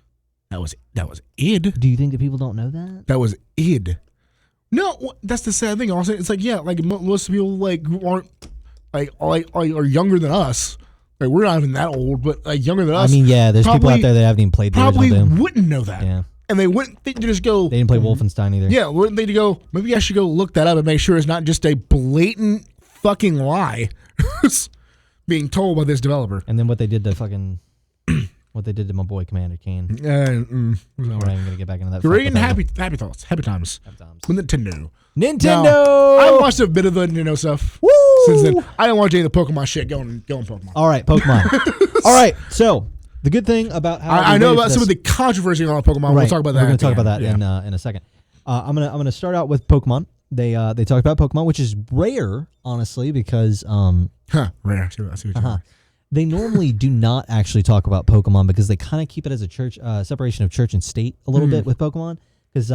id. Do you think that people don't know that? That was id. No, that's the sad thing. Also, it's like like most people like who aren't are younger than us. Like we're not even that old, but like younger than us. I mean, yeah, there's people out there that haven't even played the original Doom. Probably wouldn't know that. Yeah. And they wouldn't think to just go. They didn't play Wolfenstein either. Yeah, wouldn't they go? Maybe I should go look that up and make sure it's not just a blatant fucking lie being told by this developer. And then what they did to fucking. What they did to my boy Commander Kane. We're not even gonna get back into that. Great and happy thoughts, happy times. With Nintendo. Now, I watched a bit of the Nintendo stuff. Woo! Since then, I didn't watch any of the Pokemon shit. Going Pokemon. All right, Pokemon. All right, so the good thing about how I know about some of the controversy on Pokemon. Right. We'll talk about that. We're going to talk about that in a second. I'm gonna start out with Pokemon. They talked about Pokemon, which is rare, honestly, because rare. I see what you're they normally do not actually talk about Pokemon because they kind of keep it as a church separation of church and state a little bit with Pokemon because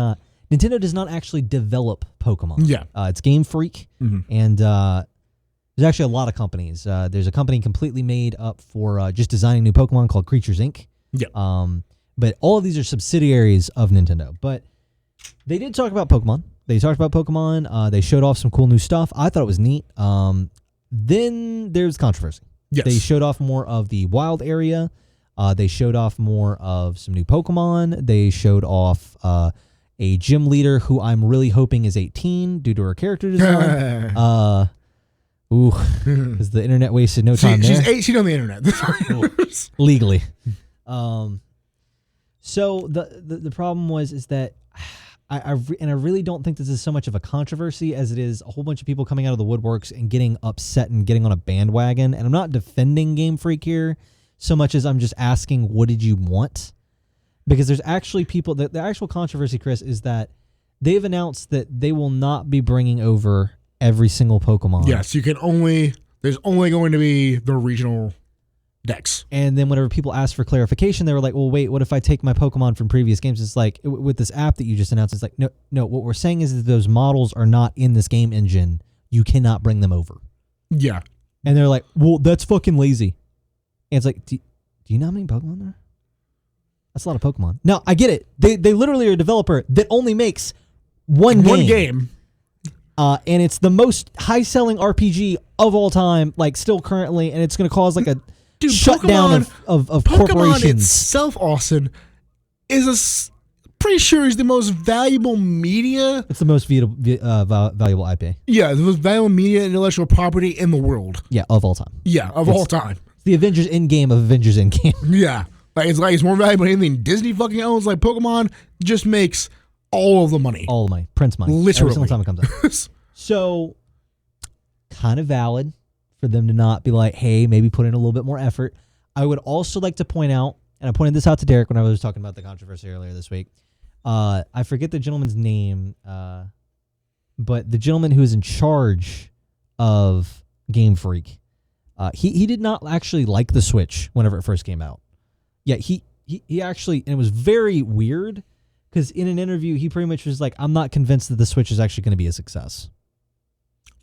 Nintendo does not actually develop Pokemon. Yeah, it's Game Freak, and there's actually a lot of companies. There's a company completely made up for just designing new Pokemon called Creatures Inc. Yeah. But all of these are subsidiaries of Nintendo. But they did talk about Pokemon. They talked about Pokemon. They showed off some cool new stuff. I thought it was neat. Then there's controversy. Yes. They showed off more of the wild area. They showed off more of some new Pokemon. They showed off a gym leader who I'm really hoping is 18 due to her character design. Because the internet wasted no time there. She's 18 on the internet. Legally. So the problem is that I really don't think this is so much of a controversy as it is a whole bunch of people coming out of the woodworks and getting upset and getting on a bandwagon. And I'm not defending Game Freak here so much as I'm just asking, what did you want? Because there's actually people that the actual controversy, Chris, is that they've announced that they will not be bringing over every single Pokemon. Yes, there's only going to be the regional decks. And then whenever people asked for clarification, they were like, well, wait, what if I take my Pokemon from previous games? It's like, with this app that you just announced, it's like, no, what we're saying is that those models are not in this game engine. You cannot bring them over. Yeah. And they're like, well, that's fucking lazy. And it's like, do you know how many Pokemon there are? That's a lot of Pokemon. No, I get it. They literally are a developer that only makes one game. And it's the most high-selling RPG of all time, like still currently, and it's going to cause like a shutdown of Pokemon corporations. Itself, Austin, is pretty sure is the most valuable media. It's the most valuable IP. Yeah, the most valuable media and intellectual property in the world. Yeah, of all time. Yeah, all time. It's the Avengers Endgame of Avengers Endgame. Yeah, it's more valuable than anything Disney fucking owns. Like Pokemon just makes all of the money. All the money. Prints money. Literally. Every single time it comes out. So, kind of valid for them to not be like, hey, maybe put in a little bit more effort. I would also like to point out, and I pointed this out to Derek when I was talking about the controversy earlier this week. I forget the gentleman's name, but the gentleman who is in charge of Game Freak, He did not actually like the Switch whenever it first came out. Yeah, he actually, and it was very weird because in an interview he pretty much was like, "I'm not convinced that the Switch is actually going to be a success."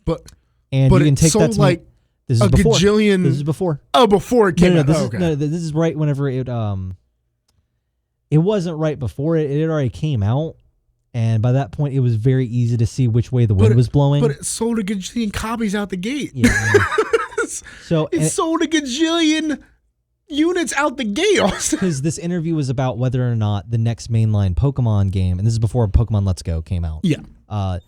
But you can take that to like this is a before. gajillion. This is before. Oh, before it came out. This is right whenever it It wasn't right before it. It already came out. And by that point, it was very easy to see which way the wind was blowing. But it sold a gajillion copies out the gate. Yeah. So it sold a gajillion units out the gate, Austin. Because this interview was about whether or not the next mainline Pokemon game, and this is before Pokemon Let's Go came out. Yeah.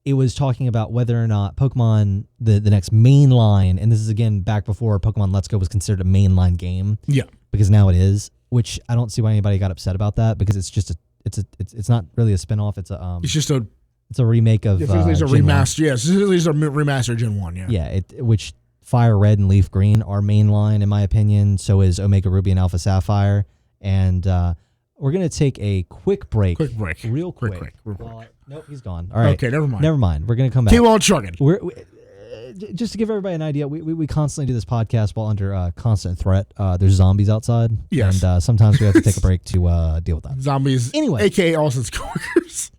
It was talking about whether or not Pokemon, the next mainline, and this is again back before Pokemon Let's Go was considered a mainline game. Yeah. Because now it is, which I don't see why anybody got upset about that because it's just it's not really a spinoff. It's a remake of. It's a remaster. Yeah, it's a remaster Gen 1. Yeah. Yeah. Which Fire Red and Leaf Green are mainline in my opinion. So is Omega Ruby and Alpha Sapphire, and we're gonna take a quick break. Real quick. Nope, he's gone. All right. Okay, never mind. We're gonna come back. Keep on chugging. Just to give everybody an idea, we constantly do this podcast while under constant threat. There's zombies outside. Yes. And sometimes we have to take a break to deal with that. Zombies. Anyway. AKA Austin's coworkers.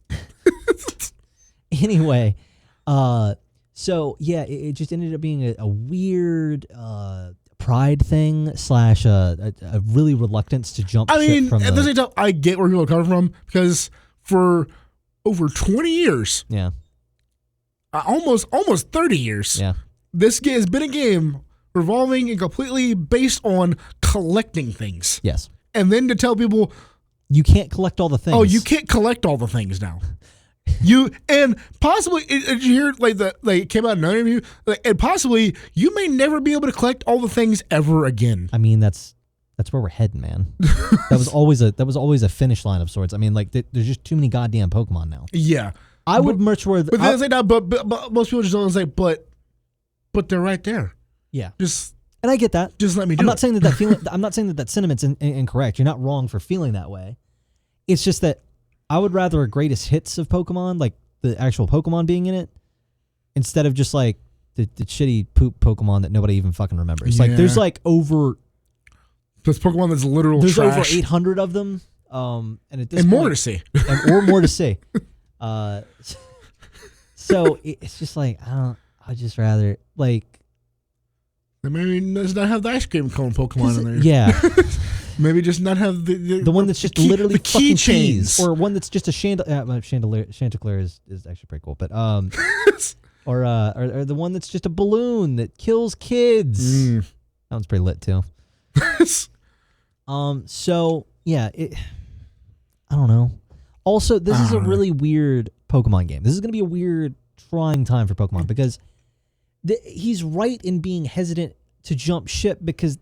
Anyway, so yeah, it just ended up being a weird pride thing / a really reluctance to jump. I mean, from at the same time, I get where people are coming from because for over 20 years, yeah, almost 30 years, yeah, this game has been a game revolving and completely based on collecting things. Yes, and then to tell people you can't collect all the things. Oh, you can't collect all the things now. And possibly, did you hear it came out in an interview, and possibly you may never be able to collect all the things ever again. I mean, that's where we're heading, man. That was always a finish line of sorts. I mean, like there's just too many goddamn Pokemon now. Yeah, I would much rather. But then say that, but most people just don't say, but they're right there. Yeah, and I get that. Just let me do I'm it. not saying that feeling. I'm not saying that sentiment's incorrect. You're not wrong for feeling that way. It's just that I would rather a greatest hits of Pokemon, like the actual Pokemon being in it, instead of just like the shitty poop Pokemon that nobody even fucking remembers. Yeah. Like there's like over. This Pokemon that's literal there's trash. Over 800 of them. And at this and point, more to see. or more to see. So it's just like I'd just rather like. Maybe does not have the ice cream cone Pokemon in there. Yeah. Maybe just not have the one that's just literally the key chains, or one that's just a chandelier. Chanticleer is actually pretty cool, but or the one that's just a balloon that kills kids. That one's pretty lit too. So yeah, I don't know. Also, this is a really weird Pokemon game. This is going to be a weird, trying time for Pokemon because he's right in being hesitant to jump ship because.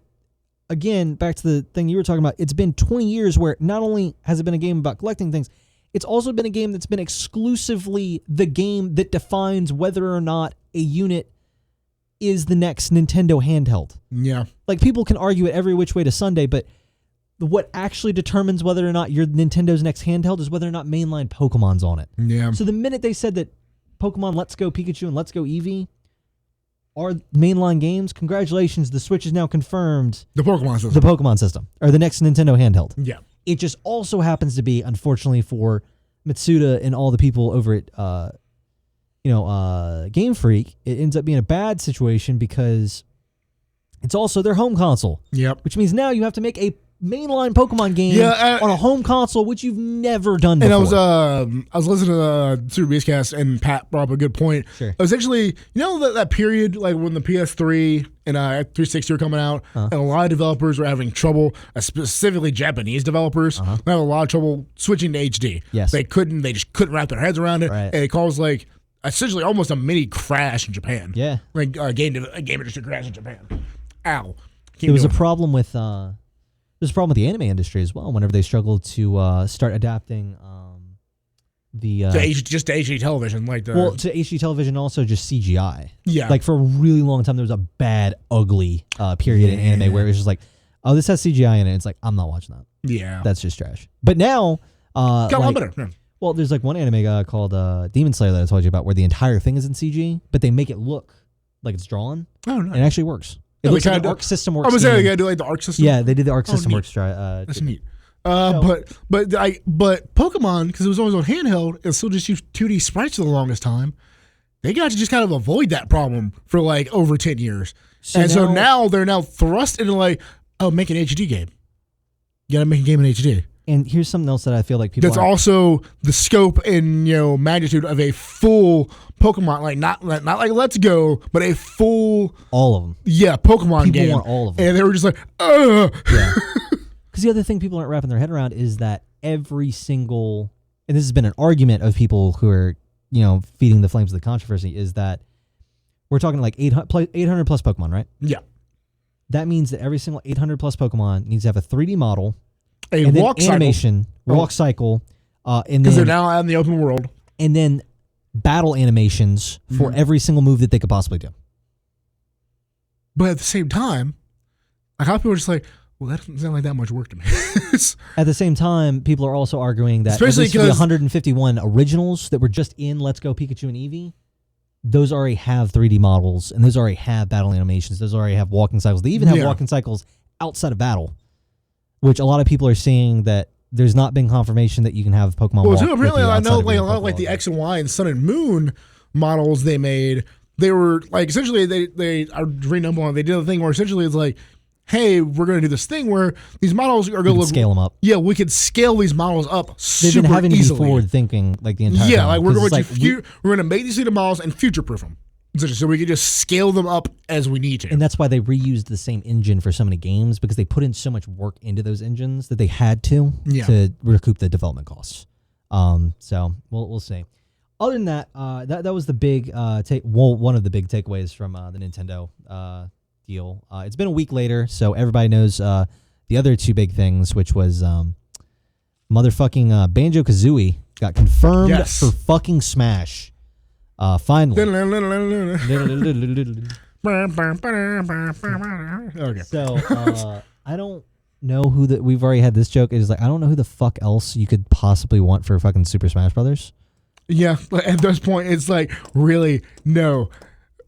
Again, back to the thing you were talking about, it's been 20 years where not only has it been a game about collecting things, it's also been a game that's been exclusively the game that defines whether or not a unit is the next Nintendo handheld. Yeah. Like, people can argue it every which way to Sunday, but what actually determines whether or not your Nintendo's next handheld is whether or not mainline Pokemon's on it. Yeah. So the minute they said that Pokemon Let's Go Pikachu and Let's Go Eevee are mainline games, congratulations, the Switch is now confirmed. The Pokemon system. The Pokemon system, or the next Nintendo handheld. Yeah. It just also happens to be, unfortunately for Mitsuda and all the people over at, Game Freak, it ends up being a bad situation because it's also their home console. Yep. Which means now you have to make a mainline Pokemon game on a home console, which you've never done before. And I was listening to Super Beastcast, and Pat brought up a good point. Sure. It was actually, that period, like when the PS3 and 360 were coming out, and a lot of developers were having trouble, specifically Japanese developers, have a lot of trouble switching to HD. Yes. They just couldn't wrap their heads around it, Right. and it caused like essentially almost a mini crash in Japan. Yeah. Like a game industry crash in Japan. Ow. There was a problem with there's a problem with the anime industry as well. Whenever they struggled to start adapting to HD television, like to HD television, also just CGI. Yeah, like for a really long time, there was a bad, ugly period in anime where it was just like, oh, this has CGI in it. It's like, I'm not watching that. Yeah, that's just trash. But now, got a lot better. Yeah. Well, there's like one anime guy called Demon Slayer that I told you about, where the entire thing is in CG, but they make it look like it's drawn. Oh, nice. And it actually works. It Yeah, looks they like the kinda Arc System Works. I was saying they game. gotta do like the Arc System. Yeah, they did the Arc System neat. Works. That's neat. But Pokemon, because it was always on handheld, it still just used 2D sprites for the longest time. They got to just kind of avoid that problem for like over 10 years. So now they're thrust into like, oh, make an HD game. You gotta make a game in HD. And here's something else that I feel like people. That's also the scope and magnitude of a full Pokemon, like not like Let's Go, but a full all of them. Yeah, Pokemon people game. Want all of them, and they were just like, ugh. Yeah. Because the other thing people aren't wrapping their head around is that every single, and this has been an argument of people who are feeding the flames of the controversy, is that we're talking like 800 plus Pokemon, right? Yeah. That means that every single 800 plus Pokemon needs to have a 3D model, a and walk then animation, cycle. walk cycle, and then because they're now out in the open world, and then battle animations for every single move that they could possibly do. But at the same time, like how people are just like, well, that doesn't sound like that much work to me. At the same time, people are also arguing that especially because the 151 originals that were just in Let's Go Pikachu and Eevee, those already have 3D models, and those already have battle animations. Those already have walking cycles. They even have walking cycles outside of battle, which a lot of people are saying that there's not been confirmation that you can have Pokemon. Well, too, apparently I know like a lot of like the X and Y and Sun and Moon models they made. They were like essentially they I read them on. They did a thing where essentially it's like, hey, we're going to do this thing where these models are going to scale them up. Yeah, we could scale these models up super They've been having easily. to be forward thinking like the entire time. Yeah, like we're going like, we're going to make these into models and future proof them. So we can just scale them up as we need to. And that's why they reused the same engine for so many games, because they put in so much work into those engines that they had to recoup the development costs. So we'll see. Other than that, that was the big one of the big takeaways from the Nintendo deal. It's been a week later, so everybody knows the other two big things, which was motherfucking Banjo-Kazooie got confirmed for fucking Smash. Finally. Okay. So I don't know who that. We've already had this joke. It's like I don't know who the fuck else you could possibly want for fucking Super Smash Brothers. Yeah, at this point, it's like really no.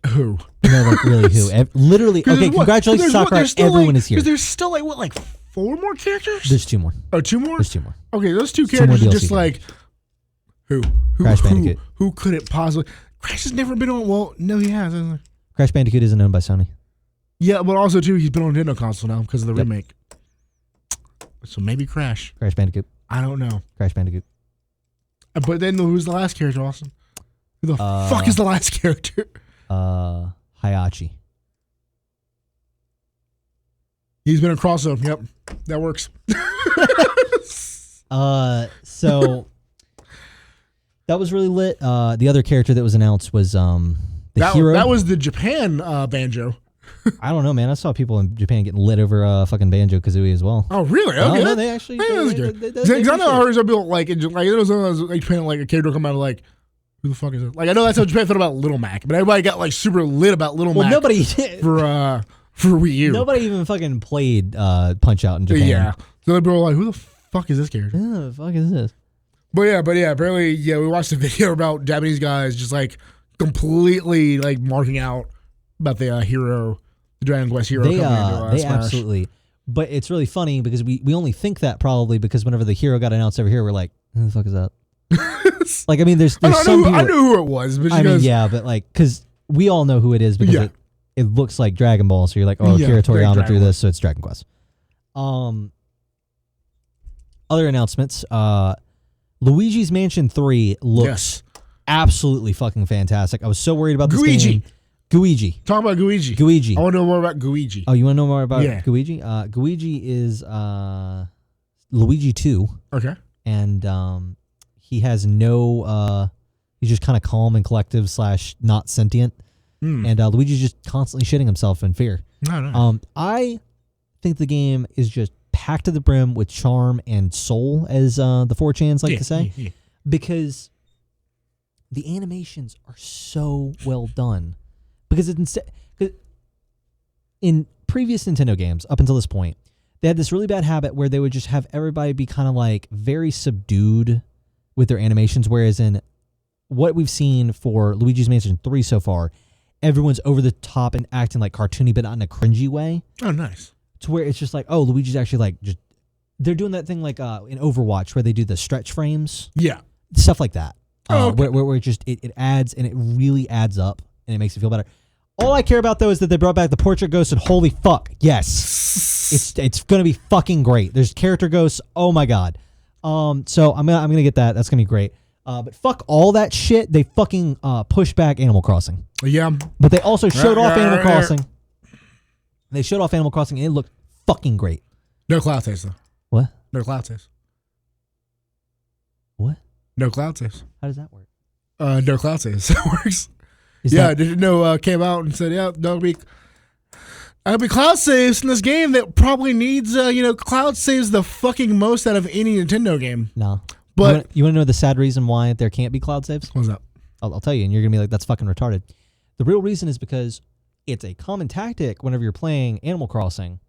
Who? No, like really who? Literally. Okay, congratulations, Sakurai. Everyone is here. Because there's still like 4 more characters. There's 2 more. Oh, 2 more. There's 2 more. Okay, those 2 characters are just like. Who? Crash Bandicoot. Who could it possibly? Crash has never been on. Well, no, he has. Hasn't he? Crash Bandicoot isn't owned by Sony. Yeah, but also too, he's been on Nintendo console now because of the remake. So maybe Crash. Crash Bandicoot. I don't know. Crash Bandicoot. But then who's the last character, Austin? Who the fuck is the last character? Hayachi. He's been a crossover. Yep, that works. So. That was really lit. The other character that was announced was the hero. That was the Japan Banjo. I don't know, man. I saw people in Japan getting lit over fucking Banjo-Kazooie as well. Oh, really? Okay. No, they actually. That's good. Because I know I heard some people like there was like Japan like a character come out like, who the fuck is it? Like I know that's how Japan felt about Little Mac, but everybody got like super lit about Little Mac. Nobody for Wii U. Nobody even fucking played Punch Out in Japan. Yeah. So people were like, who the fuck is this character? Who the fuck is this? But yeah, apparently, we watched a video about Japanese guys just like completely like marking out about the hero, the Dragon Quest hero coming into they Smash. Absolutely. But it's really funny because we only think that probably because whenever the hero got announced over here, we're like, who the fuck is that? Like, I mean, there's some people. I knew who it was, but but like, because we all know who it is because it looks like Dragon Ball, so you're like, oh, Akira Toriyama threw this, so it's Dragon Quest. Other announcements. Luigi's Mansion 3 looks absolutely fucking fantastic. I was so worried about this game. Guigi. Talk about Guigi. Guigi. I want to know more about Guigi. Oh, you want to know more about Guigi? Guigi is Luigi 2. Okay. And he has no... he's just kind of calm and collective / not sentient. And Luigi's just constantly shitting himself in fear. No. I think the game is just packed to the brim with charm and soul, as the 4chans like to say, because the animations are so well done. Because in previous Nintendo games, up until this point, they had this really bad habit where they would just have everybody be kind of like very subdued with their animations, whereas in what we've seen for Luigi's Mansion 3 so far, everyone's over the top and acting like cartoony, but not in a cringy way. Oh, nice. To where it's just like, oh, Luigi's actually like just. They're doing that thing like in Overwatch where they do the stretch frames. Yeah. Stuff like that. Okay. Where it just it adds and it really adds up and it makes it feel better. All I care about though is that they brought back the portrait ghost and holy fuck, yes, it's gonna be fucking great. There's character ghosts. Oh my god. So I'm gonna get that. That's gonna be great. But fuck all that shit. They fucking pushed back Animal Crossing. Yeah. But they also showed off Animal Crossing. They showed off Animal Crossing and it looked fucking great. No cloud saves though. What? No cloud saves. What? No cloud saves. How does that work? No cloud saves. That works. That, didn't know came out and said, yeah, there'll be cloud saves in this game that probably needs cloud saves the fucking most out of any Nintendo game. No. But you want to know the sad reason why there can't be cloud saves? What's up? I'll tell you, and you're gonna be like, that's fucking retarded. The real reason is because it's a common tactic whenever you're playing Animal Crossing.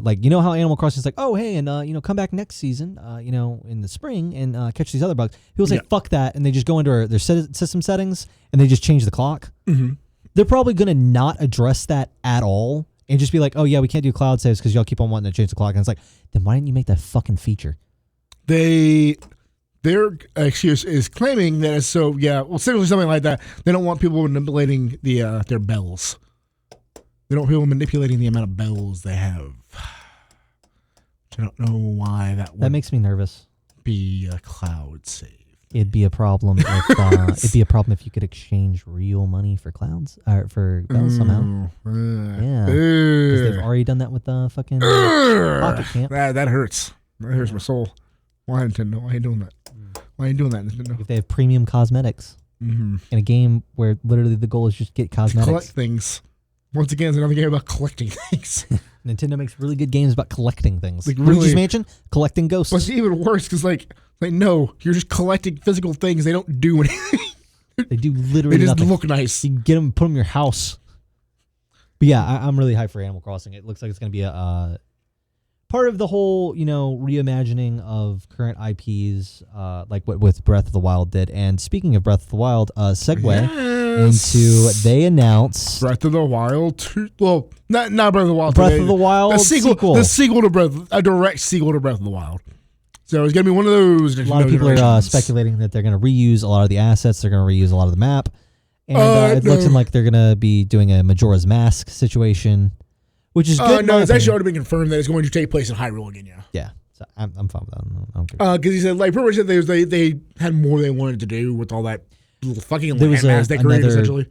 Like, you know how Animal Crossing is like, oh, hey, and, come back next season, in the spring and catch these other bugs. People say, fuck that, and they just go into their system settings, and they just change the clock. Mm-hmm. They're probably going to not address that at all and just be like, oh, yeah, we can't do cloud saves because y'all keep on wanting to change the clock. And it's like, then why didn't you make that fucking feature? Their excuse is claiming that it's so, seriously, something like that. They don't want people manipulating their bells. They don't want people manipulating the amount of bells they have. I don't know why that makes me nervous. Be a cloud save. It'd be a problem if you could exchange real money for clouds or for bells somehow. Yeah, because they've already done that with the fucking Pocket Camp. That hurts. That hurts my soul. Why Nintendo? Why are you doing that? Why are you doing that, Nintendo? If they have premium cosmetics in a game where literally the goal is just get cosmetics, collect things. Once again, it's another game about collecting things. Nintendo makes really good games about collecting things. Like Luigi's Mansion, collecting ghosts. But it's even worse because, no, you're just collecting physical things. They don't do anything. They do literally They just nothing. look nice. You can get them and put them in your house. But yeah, I'm really hyped for Animal Crossing. It looks like it's going to be a part of the whole, reimagining of current IPs, like what with Breath of the Wild did. And speaking of Breath of the Wild, segue into they announced Breath of the Wild 2. Well, not Breath of the Wild. Breath of the Wild sequel. The sequel to a direct sequel to Breath of the Wild. So it's gonna be one of those. A lot of people are speculating that they're gonna reuse a lot of the assets. They're gonna reuse a lot of the map, and it's looking like they're gonna be doing a Majora's Mask situation, which is good. No, it's actually already been confirmed that it's going to take place in Hyrule again. Yeah. Yeah. So I'm fine with that. I don't care. Because he said, pretty much said they had more they wanted to do with all that little fucking landmass they created essentially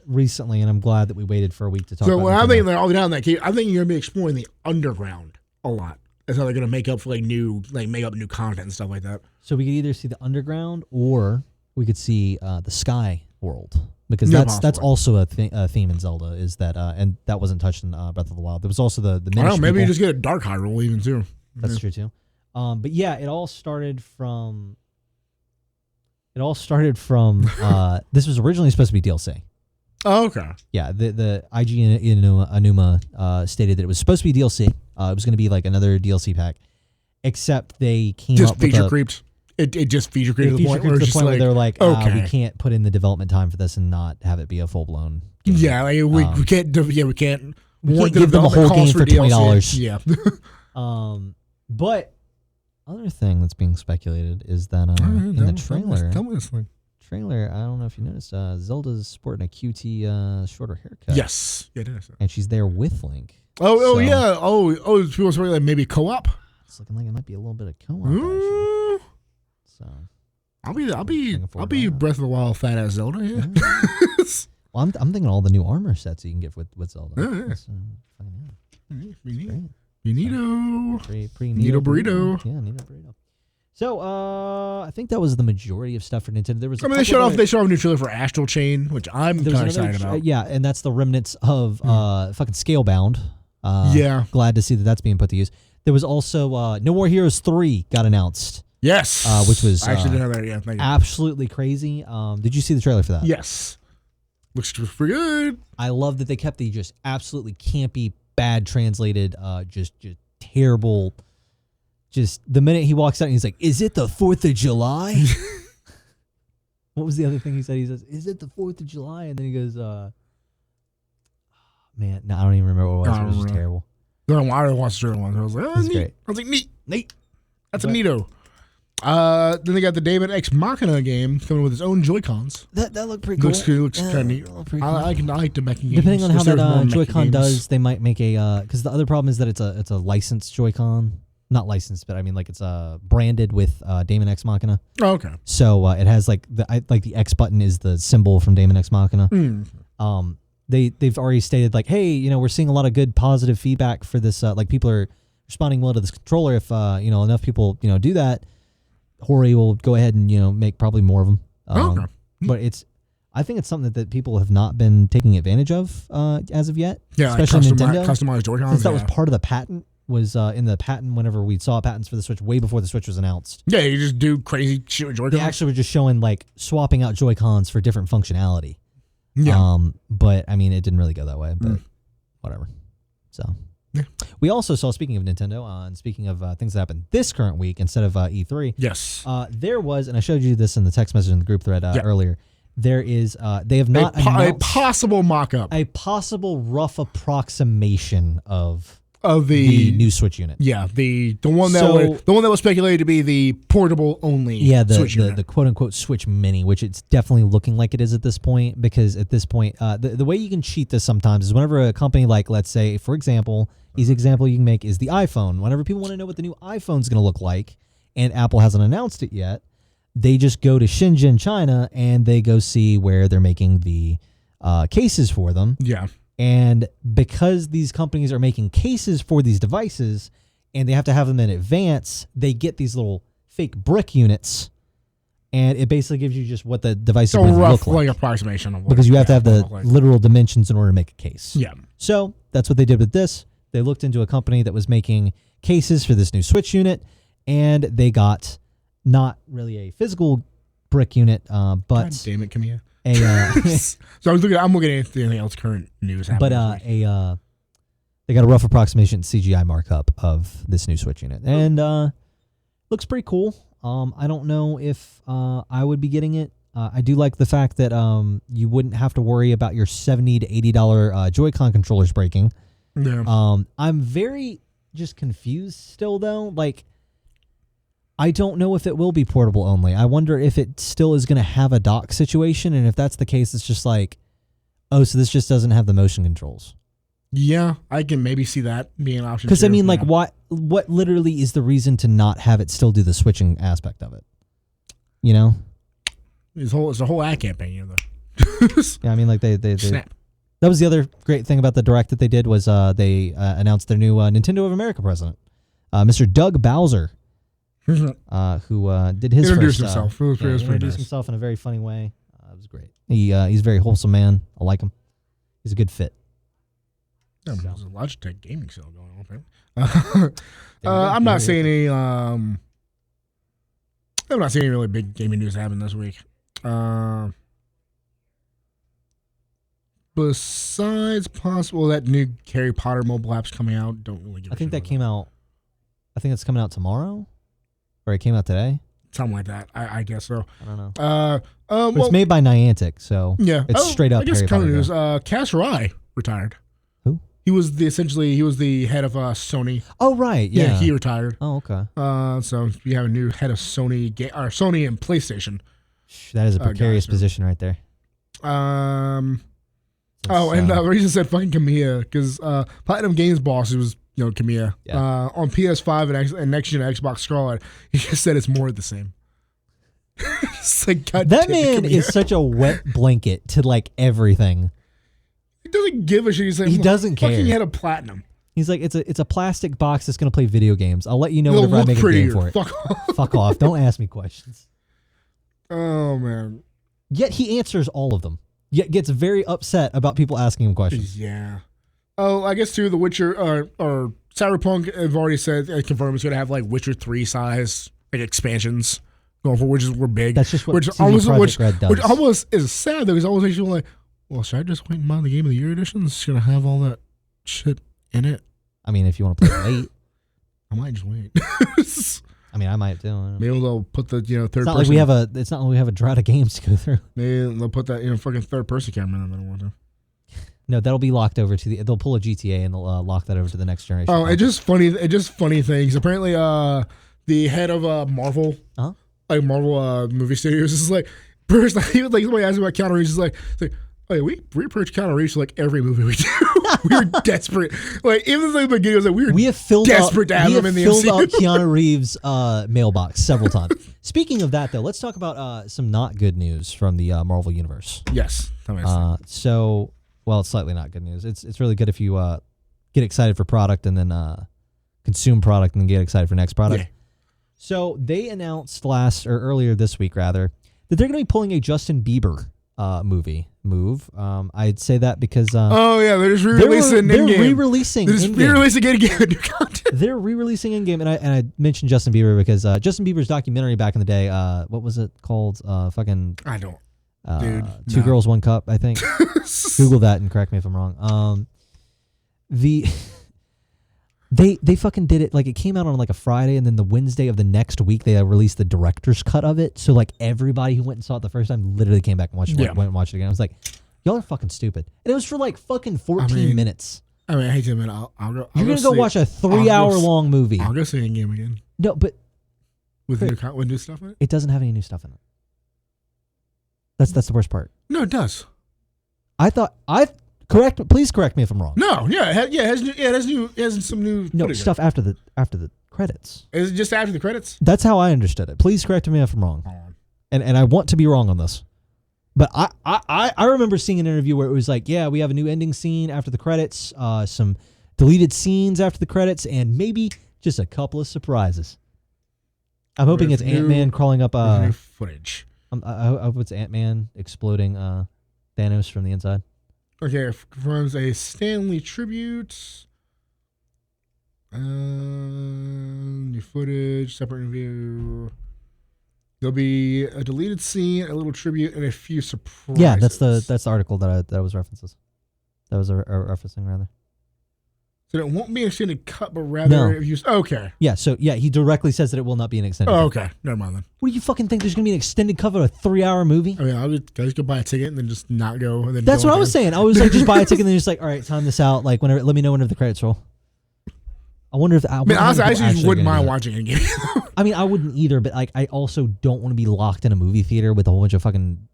recently, and I'm glad that we waited for a week to talk. So about when I'm thinking all down that, I think you're gonna be exploring the underground a lot. That's how they're gonna make up for new content and stuff like that. So we could either see the underground or we could see the sky world, because that's also a theme in Zelda. Is that and that wasn't touched in Breath of the Wild. There was also the I don't know, maybe you just get a Dark Hyrule even too. That's true too. But yeah, it all started from. This was originally supposed to be DLC. Oh, okay. Yeah, the IG Anuma stated that it was supposed to be DLC. It was going to be like another DLC pack, except they came just up feature with creeped. It just feature creeped to the point where they're like, okay, we can't put in the development time for this and not have it be a full blown. Yeah, we can't. We can't give them a whole game for $20. Yeah. But other thing that's being speculated is that in the trailer. Tell me this thing. Trailer, I don't know if you noticed, Zelda's sporting a QT shorter haircut. Yes, it is. And she's there with Link. Yeah. People were like maybe co-op. It's looking like it might be a little bit of co-op action. So I'll be Breath of the Wild fat ass Zelda. Yeah. Well, I'm thinking all the new armor sets you can get with Zelda. Neato. Pretty Neato burrito. Yeah, Neato burrito. So, I think that was the majority of stuff for Nintendo. There was. They showed off a new trailer for Astral Chain, which I'm kind of excited about. Yeah, and that's the remnants of fucking Scalebound. Yeah, glad to see that that's being put to use. There was also No More Heroes 3 got announced. Yes, which was I actually didn't know that. Yeah, thank you. Absolutely crazy. Did you see the trailer for that? Yes, looks pretty good. I love that they kept the just absolutely campy, bad translated, just terrible. Just the minute he walks out, and he's like, "Is it the 4th of July?" What was the other thing he said? He says, "Is it the 4th of July?" And then he goes, Man, no, I don't even remember what it was. I It was don't just remember. terrible. Then I watched the trailer once. I was like, oh, It's neat. great. I was like, neat. That's a But- neato. Then they got the David X Machina game coming with its own Joy-Cons. That looked pretty cool. Looks kind of neat. I like the meching games. Depending on how Wish there was more that meching Joy-Con games. does, they might make a because the other problem is that it's a licensed Joy-Con, not licensed, but I mean like it's branded with Daemon X Machina. Oh, okay. So it has like the X button is the symbol from Daemon X Machina. They've already stated like, hey, we're seeing a lot of good positive feedback for this. Like people are responding well to this controller. If enough people do that, Hori will go ahead and make probably more of them. Okay. But I think it's something that people have not been taking advantage of as of yet. Yeah, especially like Nintendo. customized Joy-Cons. Since that was part of the patent, was in the patent whenever we saw patents for the Switch way before the Switch was announced. Yeah, you just do crazy shit with Joy-Cons. They actually were just showing like swapping out Joy-Cons for different functionality. Yeah. But I mean, it didn't really go that way. But whatever. So. Yeah. We also saw, speaking of Nintendo, and speaking of things that happened this current week instead of E3. Yes. There was, and I showed you this in the text message in the group thread earlier. There is, they have not a announced possible mock-up a possible rough approximation of the new Switch unit. Yeah, the one that was speculated to be the portable only. Yeah, Switch the unit. quote unquote Switch Mini, which it's definitely looking like it is at this point. Because at this point, the way you can cheat this sometimes is whenever a company like, let's say, for example, easy example you can make is the iPhone. Whenever people want to know what the new iPhone's going to look like, and Apple hasn't announced it yet, they just go to Shenzhen, China, and they go see where they're making the cases for them. Yeah. And because these companies are making cases for these devices and they have to have them in advance, they get these little fake brick units, and it basically gives you just what the device is So going to rough look like. approximation of what Because you have to have the look like. literal dimensions in order to make a case. Yeah. So that's what they did with this. They looked into a company that was making cases for this new Switch unit, and they got not really a physical brick unit, but God damn it, Camilla. a So I'm looking at anything else current news happening. but they got a rough approximation CGI markup of this new Switch unit, and looks pretty cool. I don't know if I would be getting it. I do like the fact that you wouldn't have to worry about your $70 to $80 Joy-Con controllers breaking. Yeah. I'm very just confused still though. Like, I don't know if it will be portable only. I wonder if it still is going to have a dock situation, and if that's the case, it's just like, oh, so this just doesn't have the motion controls. Yeah, I can maybe see that being an option. Because I mean, yeah. like, what literally is the reason to not have it still do the switching aspect of it? You know, it's a whole ad campaign. yeah. I mean, like they Snap. That was the other great thing about the direct that they did was they announced their new Nintendo of America president, Mr. Doug Bowser. Who did his Introduced first, himself. It was pretty introduced nice. himself in a very funny way. It was great. He's a very wholesome man. I like him. He's a good fit. Yeah, there's a Logitech gaming sale going on. Apparently. I'm not seeing any. I'm not seeing any really big gaming news happen this week. Besides possible that new Harry Potter mobile app's coming out, don't really give. I think that came out. I think it's coming out tomorrow, or it came out today. Something like that. I guess so. I don't know. Well, It's made by Niantic, so yeah, it's straight up. I guess Harry kind of Potter. news. Cass Rai retired. Who? He was the head of Sony. Oh right, yeah. He retired. Oh okay. So we have a new head of Sony or Sony and PlayStation. That is a precarious gotcha. position right there. And the reason I said fucking Camilla because Platinum Games boss was Camilla on PS5 and next gen Xbox Scarlet. He just said it's more of the same. It's like, God that damn it, man Camilla. is such a wet blanket to like everything. He doesn't give a shit. He's like, He doesn't care. Fucking head of Platinum. He's like, it's a plastic box that's gonna play video games. I'll let you know It'll whenever I look make prettier. a game for it. Fuck off. Fuck off. Don't ask me questions. Oh man. Yet he answers all of them. Yet gets very upset about people asking him questions. Yeah. Oh, I guess too. The Witcher or Cyberpunk have already said confirmed it's gonna have like Witcher 3 size like expansions going for, which were big. That's just what which CD Projekt Red does. Which almost is sad though, because I was actually like, well, should I just wait and buy the Game of the Year edition? It's gonna have all that shit in it. I mean, if you want to play it late, I might just wait. I mean, I might do. I don't know. Maybe they'll put the third It's not person. like we have a drought of games to go through. Maybe they'll put that fucking third person camera in. I don't want to. No, that'll be locked over to they'll pull a GTA and they'll lock that over to the next generation. Oh, it's just funny things. Apparently, the head of Marvel, like Marvel movie studios, is like, first, he was like, somebody asked about Keanu Reeves, is like, oh, yeah, we approach Keanu Reeves for like every movie we do. We're desperate. Like, even the beginning, was like, we have filled desperate to have him in the MCU. We have filled up Keanu Reeves' mailbox several times. Speaking of that, though, let's talk about some not good news from the Marvel Universe. Yes. So, well, it's slightly not good news. It's really good if you get excited for product and then consume product and then get excited for next product. Yeah. So they announced earlier this week, rather, that they're going to be pulling a Justin Bieber move. I'd say that because they're just re-releasing in-game. They're re-releasing in-game new content. They're re-releasing in-game, and I mentioned Justin Bieber because Justin Bieber's documentary back in the day, what was it called? I don't. Two Girls, One Cup, I think. Google that and correct me if I'm wrong. They fucking did it, like it came out on like a Friday, and then the Wednesday of the next week they released the director's cut of it. So like everybody who went and saw it the first time literally came back and watched it, went and watched it again. I was like, y'all are fucking stupid. And it was for like fucking 14 minutes. I mean, I hate to admit, I'll go. You're gonna go watch a 3-hour long movie. I'll go see in-game again. No, but with new stuff in it. It doesn't have any new stuff in it. That's the worst part. No, it does. Please correct me if I'm wrong. No, it has some new footage stuff after the credits. Is it just after the credits? That's how I understood it. Please correct me if I'm wrong. And I want to be wrong on this. But I remember seeing an interview where it was like, yeah, we have a new ending scene after the credits, some deleted scenes after the credits, and maybe just a couple of surprises. I'm hoping it's Ant-Man crawling up new footage. I hope it's Ant-Man exploding Thanos from the inside. Okay, confirms a Stanley tribute. New footage, separate interview. There'll be a deleted scene, a little tribute, and a few surprises. Yeah, that's the article that was references. That was referencing rather. So it won't be an extended cut, but rather okay. Yeah, so he directly says that it will not be an extended cut. Okay. Never mind then. What do you fucking think? There's gonna be an extended cut of a 3-hour movie? I mean, I'll just go buy a ticket and then just not go. And then that's what I was saying. I was like, just buy a ticket and then just like, all right, time this out. Like whenever, let me know whenever the credits roll. I wonder if honestly, I actually wouldn't mind watching a game. I mean, I wouldn't either, but like, I also don't want to be locked in a movie theater with a whole bunch of fucking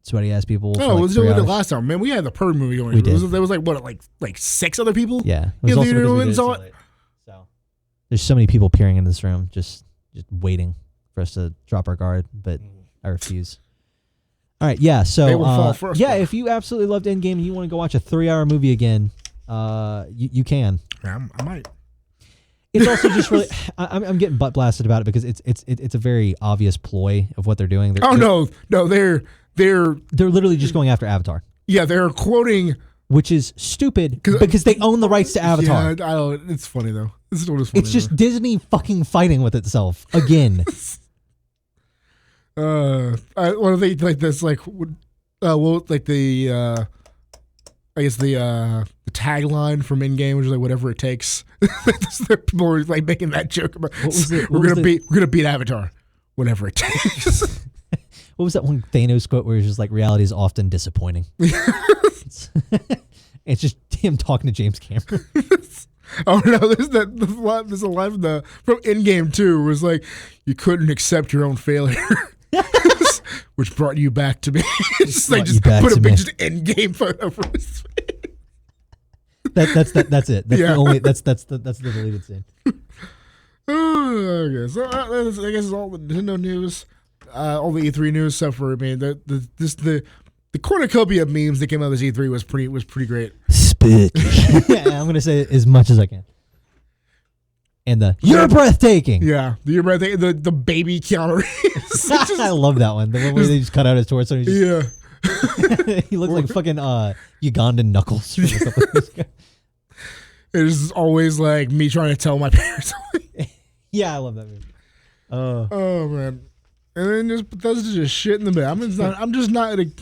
sweaty ass people. No, it was doing it last time. Man, we had the Purge movie going. We did. There was like 6 other people. Yeah, it was also because we did it so late. So there's so many people peering in this room, just waiting for us to drop our guard, but I refuse. All right, yeah. So they will fall first, if you absolutely loved Endgame and you want to go watch a 3-hour movie again, you can. Yeah, I might. It's also just really, I'm getting butt blasted about it because it's a very obvious ploy of what they're doing. They're literally just going after Avatar. Yeah, they're quoting, which is stupid because they own the rights to Avatar. Yeah, I don't. It's funny though. This is what is funny. It's just Disney fucking fighting with itself again. What do they like? This like, like the. I guess the tagline from In-Game, which is like whatever it takes. People were like making that joke about we're gonna beat Avatar, whatever it takes. What was that one Thanos quote where it's just like reality is often disappointing? It's just him talking to James Cameron. Oh no, there's a line from In-Game 2 was like you couldn't accept your own failure. Which brought you back to me. Just put a big Endgame photo for his face. That's it. That's the only. That's the deleted scene. Okay, so I guess it's all the Nintendo news, all the E3 news stuff. For the cornucopia of memes that came out of this E3 was pretty great. Spooky. Yeah, I'm gonna say it as much as I can. And you're breathtaking. Yeah, you're breathtaking. The baby Keanu Reeves. I love that one. The one where they just cut out his torso. And he looks like fucking Ugandan Knuckles. It's always like me trying to tell my parents. Yeah, I love that movie. Oh man, and then just Bethesda just shit in the bed.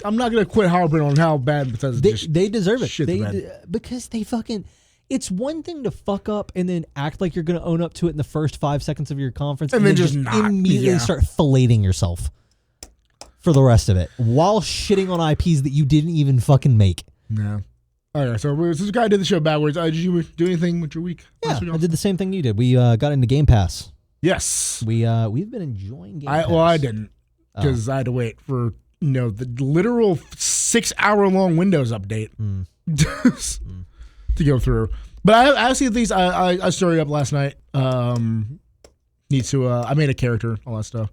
I'm not gonna quit harping on how bad Bethesda. They deserve it. Because they fucking. It's one thing to fuck up and then act like you're going to own up to it in the first 5 seconds of your conference and then just immediately start filleting yourself for the rest of it while shitting on IPs that you didn't even fucking make. No. Okay, so this guy did the show backwards. Did you do anything with your week? Yeah, I did the same thing you did. We got into Game Pass. Yes. We've been enjoying Game Pass. Well, I didn't because I had to wait for the literal 6-hour long Windows update to go through. But I see these. I started up last night. Need to. I made a character, all that stuff.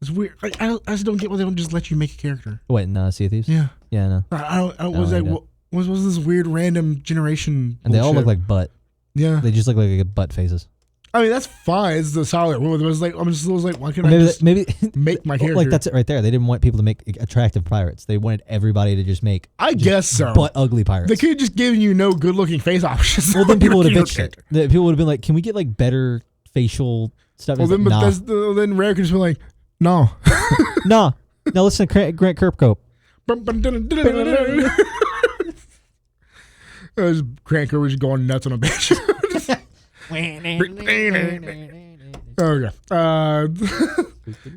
It's weird. I just don't get why they don't just let you make a character. What, in Sea of Thieves? Yeah. Yeah, no. I don't. Was this weird random generation? And they all look like butt. Yeah. They just look like butt faces. I mean, that's fine. It's the solid. It was like, why can't I just make my character? Like, that's it right there. They didn't want people to make attractive pirates. They wanted everybody to just make. I guess so. Butt ugly pirates. They could have just given you no good looking face options. Well, then people would have bitched it. People would have been like, "Can we get like better facial stuff?" Well, then, like, then Rare could just be like, "No, no, listen to Grant Kirkhope." Grant Kirkhope was just going nuts on a bitch. Okay.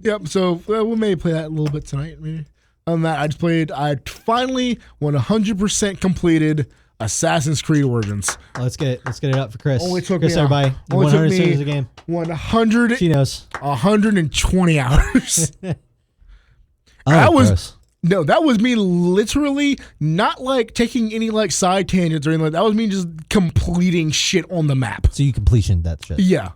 Yep. So we may play that a little bit tonight. Maybe. On that, I finally 100% completed Assassin's Creed Origins. Let's get it up for Chris. Only took Chris, me everybody. 100 series a game. 100. She knows. 120 hours. Gross. No, that was me literally not like taking any like side tangents or anything like that. That was me just completing shit on the map. So you completion that shit. Yeah.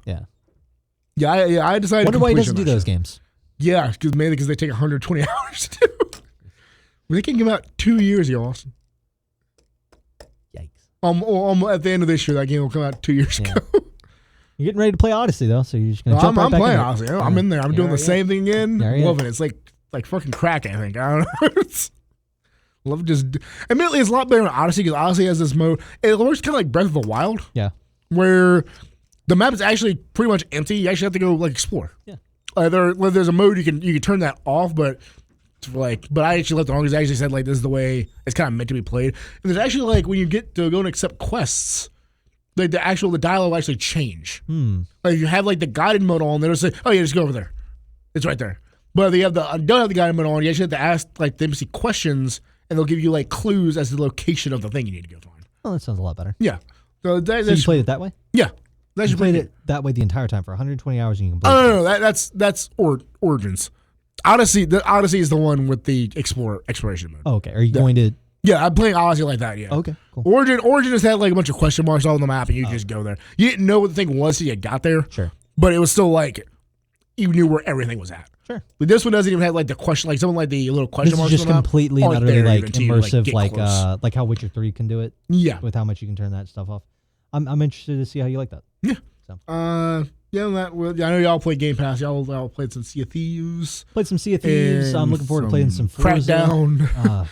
I decided. Wonder why he doesn't do those games. Yeah, mainly because they take 120 hours to do. They can come out 2 years ago, Austin. Yikes. At the end of this year, that game will come out 2 years ago. You're getting ready to play Odyssey though, so you're just gonna jump right back in. I'm playing Odyssey. I'm in there. I'm doing the same thing again. Loving it. It's like fucking crack, I think. I don't know. Love just. Admittedly, it's a lot better than Odyssey because Odyssey has this mode. It works kind of like Breath of the Wild. Yeah. Where the map is actually pretty much empty. You actually have to go like explore. Yeah. There's a mode you can turn that off, but I actually left it on because I actually said like this is the way it's kind of meant to be played. And there's actually like when you get to go and accept quests, like the dialogue will actually change. Like if you have like the guided mode on, they'll say, "Oh yeah, just go over there. It's right there." But if you don't have the guided mode on, you actually have to ask like the embassy questions, and they'll give you like clues as to the location of the thing you need to go find. Oh, that sounds a lot better. Yeah. So you played it that way? Yeah. You played it that way the entire time for 120 hours, and you can play. No. That's Origins. Odyssey is the one with the exploration mode. Oh, okay. Are you going to? Yeah, I'm playing Odyssey like that. Yeah. Okay. Cool. Origin just had like a bunch of question marks all on the map, and you just go there. You didn't know what the thing was till you got there. Sure. But it was still like you knew where everything was at. Sure. But this one doesn't even have like the question, like something like the little question marks. This is just completely and utterly like immersive, like how Witcher 3 can do it. Yeah. With how much you can turn that stuff off. I'm interested to see how you like that. Yeah. So. I know y'all play Game Pass. Y'all played some Sea of Thieves. Played some Sea of Thieves. I'm looking forward to playing some Forza. Crackdown.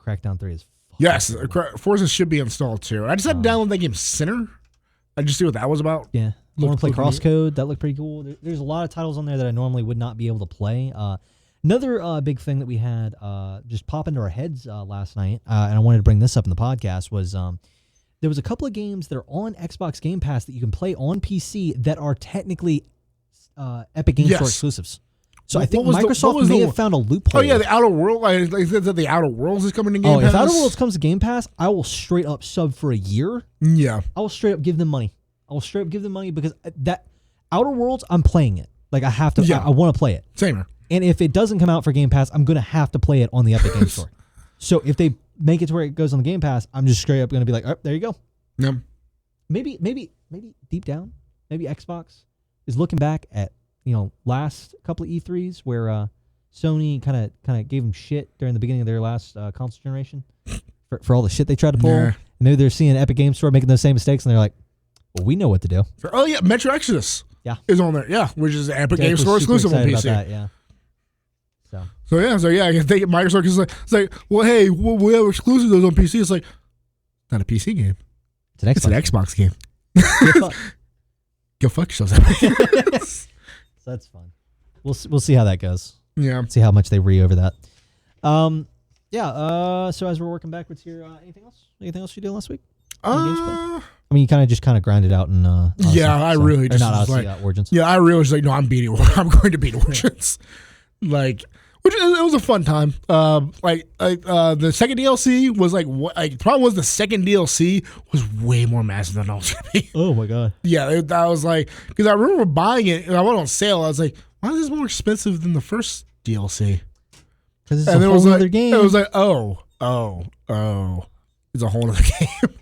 Crackdown 3 is. Yes, Forza should be installed too. I just had to download that game Sinner. I just see what that was about. Yeah. I want to play Crosscode. That looked pretty cool. There's a lot of titles on there that I normally would not be able to play. Another big thing that we had just pop into our heads last night, and I wanted to bring this up in the podcast, was there was a couple of games that are on Xbox Game Pass that you can play on PC that are technically Epic Games Store exclusives. So I think Microsoft may have found a loophole. Oh yeah, the Outer World. They said that the Outer Worlds is coming to Game Pass. If Outer Worlds comes to Game Pass, I will straight up sub for a year. Yeah. I will straight up give them money. Because that Outer Worlds, I'm playing it. Like I have to. Yeah. I want to play it. Same here. And if it doesn't come out for Game Pass, I'm gonna have to play it on the Epic Games Store. So if they make it to where it goes on the Game Pass, I'm just straight up gonna be like, oh, there you go. Yeah. Maybe deep down, maybe Xbox is looking back at last couple of E3s where Sony kind of gave them shit during the beginning of their last console generation for all the shit they tried to pull. Yeah. And maybe they're seeing Epic Games Store making those same mistakes, and they're like, well, we know what to do. Oh yeah, Metro Exodus. Yeah. Is on there. Yeah, which is Epic Games Store exclusive on PC. That, yeah. So I can think Microsoft is like, well, hey, we have exclusive those on PC. It's like, not a PC game. It's an Xbox game. Go fuck yourselves. So that's fun. We'll see how that goes. Yeah. See how much they over that. So as we're working backwards here, anything else? Anything else you did last week? I mean, you kind of grind it out in. I really just not like Origins. Yeah, I really was like, no, I'm going to beat Origins. Like, which it was a fun time. The second DLC was the problem was the second DLC was way more massive than it was gonna be. Oh my god. Yeah, I was like, because I remember buying it and I went on sale. I was like, why is this more expensive than the first DLC? Because it's a whole other game. It was like, oh, it's a whole other game.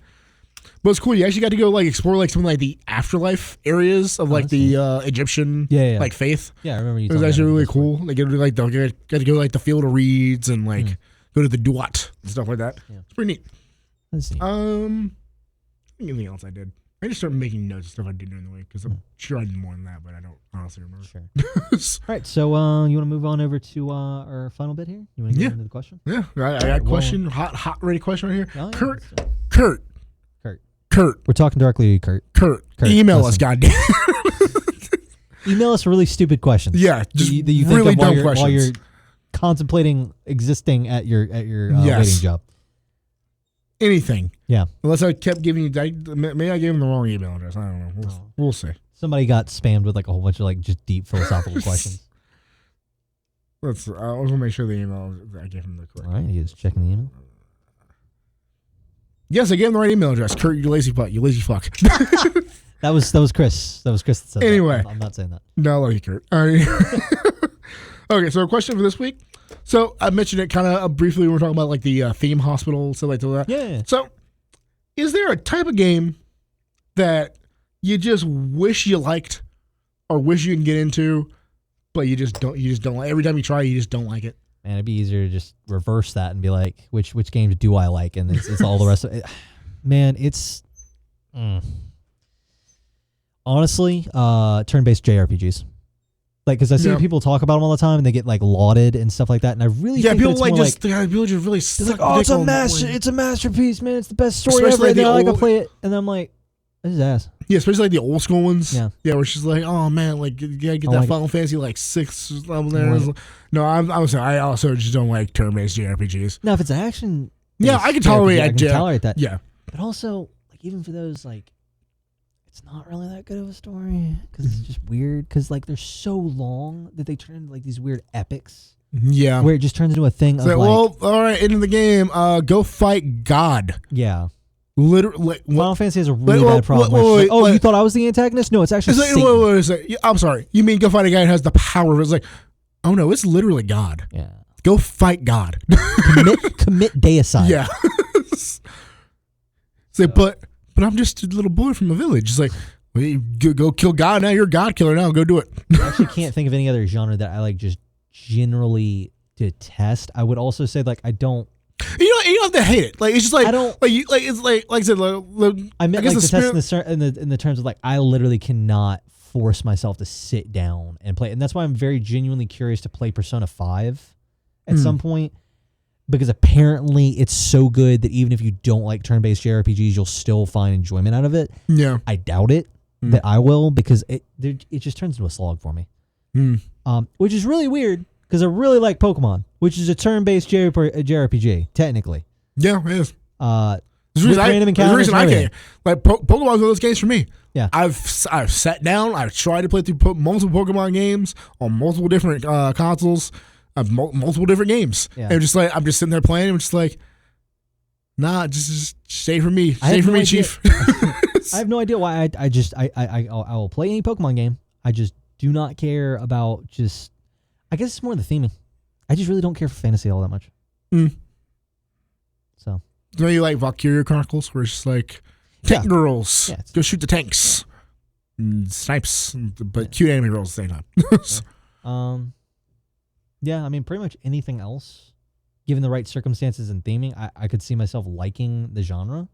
But it's cool. You actually got to go explore some of the afterlife areas of the Egyptian faith. Yeah, I remember you. It was actually really cool. They get to got to go the field of reeds and go to the Duat and stuff like that. Yeah. It's pretty neat. Let's see. Anything else I did? I just started making notes of stuff I did during the week because I'm sure I did more than that, but I don't honestly remember. Sure. All right, so you want to move on over to our final bit here? You want to get into the question? Yeah, I got a question, hot ready question right here. Oh, yeah, Kurt. We're talking directly to you, Kurt. Email us, goddamn. Email us really stupid questions. Yeah, just that you really think of dumb questions while you're contemplating existing at your waiting job. Anything. Yeah. Unless I kept giving you, maybe I gave him the wrong email address. I don't know. We'll see. Somebody got spammed with a whole bunch of just deep philosophical questions. I want to make sure the email I gave him the correct. All right, he's checking the email. Yes, I gave him the right email address. Kurt, you lazy fuck. You lazy fuck. That was Chris. That was Chris that said anyway, that. I'm not saying that. No, I love you, Kurt. All right. Okay, so a question for this week. So I mentioned it kind of briefly when we were talking about the theme hospital, stuff like that. Yeah. So is there a type of game that you just wish you liked or wish you can get into, but you just don't like? Every time you try, you just don't like it? Man, it'd be easier to just reverse that and be like, which games do I like? And it's all the rest of it. Man, it's honestly turn-based JRPGs. Because I see people talk about them all the time, and they get lauded and stuff like that. And I really think people people just really suck. Oh, it's a masterpiece, man. It's the best story ever. And I can play it, and I'm like, this is ass. Yeah, especially the old school ones. Yeah, where she's like, oh man, you gotta get that Final Fantasy 6 level there. No, I'm sorry. I also just don't like turn-based JRPGs. Now, if it's action, I can tolerate it. I can tolerate that. Yeah, but also even for those it's not really that good of a story because it's just weird because they're so long that they turn into these weird epics. Yeah, where it just turns into a thing of well, all right, into the game, go fight God. Yeah. Literally, Final Fantasy has a really bad problem. You thought I was the antagonist? No, it's actually Satan. I'm sorry. You mean go fight a guy who has the power? It's oh no, it's literally God. Yeah. Go fight God. commit deicide. Yeah. But I'm just a little boy from a village. It's well, you go kill God now. You're a God killer now. Go do it. I actually can't think of any other genre that I just generally detest. I would also say I don't. You don't have to hate it. It's just I don't it's like I said. I meant detest in the terms of I literally cannot force myself to sit down and play, and that's why I'm very genuinely curious to play Persona 5 at some point. Because apparently it's so good that even if you don't like turn-based JRPGs, you'll still find enjoyment out of it. Yeah, I doubt it that I will because it just turns into a slog for me. Which is really weird because I really like Pokemon, which is a turn-based JRPG technically. Yeah, it is. There's a reason I can't. Pokemon's one of those games for me. Yeah, I've sat down. I've tried to play through multiple Pokemon games on multiple different consoles. Of multiple different games. Yeah. And I'm just sitting there playing. I'm just nah, just stay for me. Stay for me, Chief. I have no idea why I will play any Pokemon game. I just do not care about I guess it's more the theming. I just really don't care for fantasy all that much. So. Do you like Valkyria Chronicles where it's just tank girls, go shoot the tanks. Snipes, but cute anime girls at the same time. Yeah, I mean, pretty much anything else, given the right circumstances and theming, I could see myself liking the genre.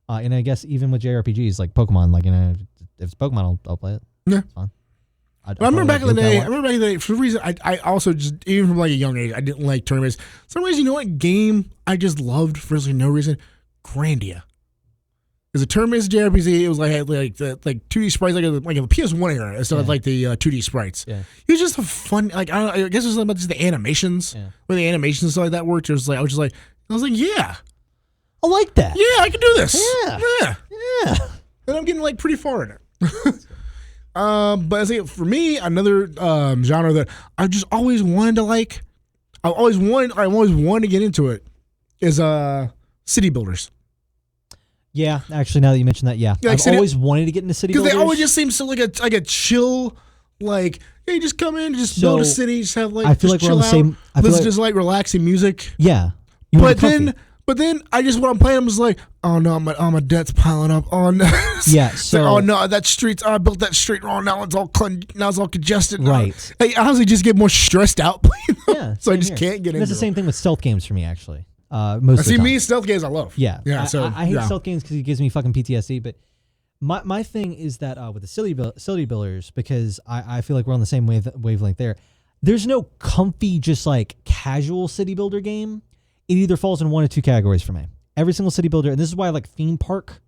And I guess even with JRPGs like Pokemon, if it's Pokemon, I'll play it. Yeah, it's fine. I remember back in the day. For some reason, I also just even from a young age, I didn't like tournaments. For some reason, you know what game I just loved for no reason? Grandia. As a turn-based JRPG, it was like 2D sprites, like a PS1 era, instead of the 2D sprites. Yeah. It was just a fun, I guess it was about just the animations, where the animations and stuff like that worked. It was I was like, yeah, I like that. Yeah, I can do this. Yeah. And I'm getting pretty far in it. But for me, another genre that I just always wanted to I always wanted to get into it. Is city builders. Yeah, actually, now that you mentioned that, yeah, like I've always wanted to get into city builders because they always just seem so like a chill, like hey, you just come in, just build a city, just have like. I feel like we're on the same. Listen to just like relaxing music. Yeah, but then I just when I'm playing, I'm just like, oh no, my debt's piling up. Oh no, yeah. So like, oh no, that street. I built that street wrong. Now it's all congested. Right. I honestly just get more stressed out playing them. Yeah. So I just can't get into. That's the same thing with stealth games for me, actually. Most of the time. Me stealth games I love. Yeah. Yeah. I hate stealth games because it gives me fucking PTSD. But my thing is that with the city builders, because I feel like we're on the same wavelength there. There's no comfy, just like casual city builder game. It either falls in one or two categories for me. Every single city builder, and this is why I like theme park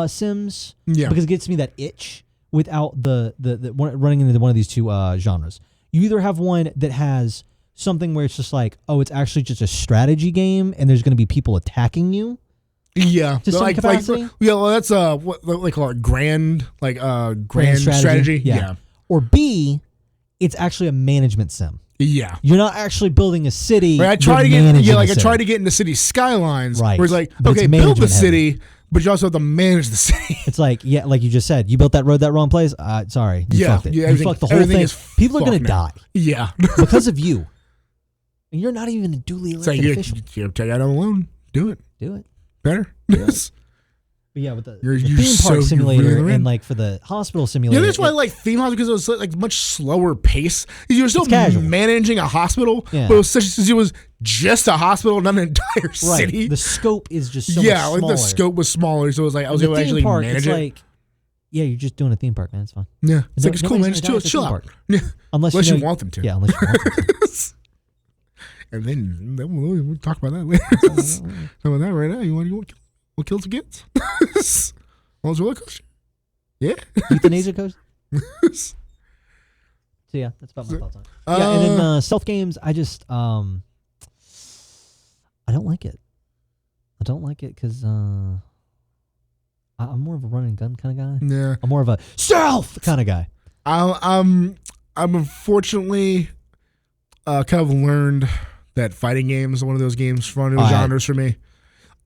sims. Yeah. Because it gets me that itch without the running into one of these two genres. You either have one that has something where it's just like, oh, it's actually just a strategy game, and there's going to be people attacking you. Yeah, to some capacity. Yeah, well, that's what they call it, grand strategy. Yeah. Or B, it's actually a management sim. Yeah, you're not actually building a city. Right, I try to get into city skylines. Right, where it's like, okay, build the city, but you also have to make the city. It's like, yeah, like you just said, you built that road that wrong place. Sorry, you fucked it. You fucked the whole thing. People are gonna die. Yeah, because of you. And you're not even a duly elected official. You take out on a loan. Do it. Better. But yeah, with the theme park simulator and like for the hospital simulator. Yeah, that's why I like theme hospital because it was like much slower pace. You were still managing a hospital, but it was just a hospital, not an entire city. The scope is just so much smaller. Like the scope was smaller, so it was like I was able to actually manage it. Like, yeah, you're just doing a theme park, man. It's fun. Yeah, it's like it's cool, man. Just chill out. Yeah, unless you want them to. Yeah, unless you want them to. And then we'll talk about that later. Talk about that right now. You want what kills the kids? Well, roller coaster. Yeah. Euthanasia coaster. So yeah, that's about my thoughts on it. Yeah, and then stealth games, I just I don't like it. I don't like it because I'm more of a run and gun kind of guy. Yeah. I'm more of a stealth kind of guy. I'm unfortunately kind of learned that fighting games are one of those games, one of those genres for me.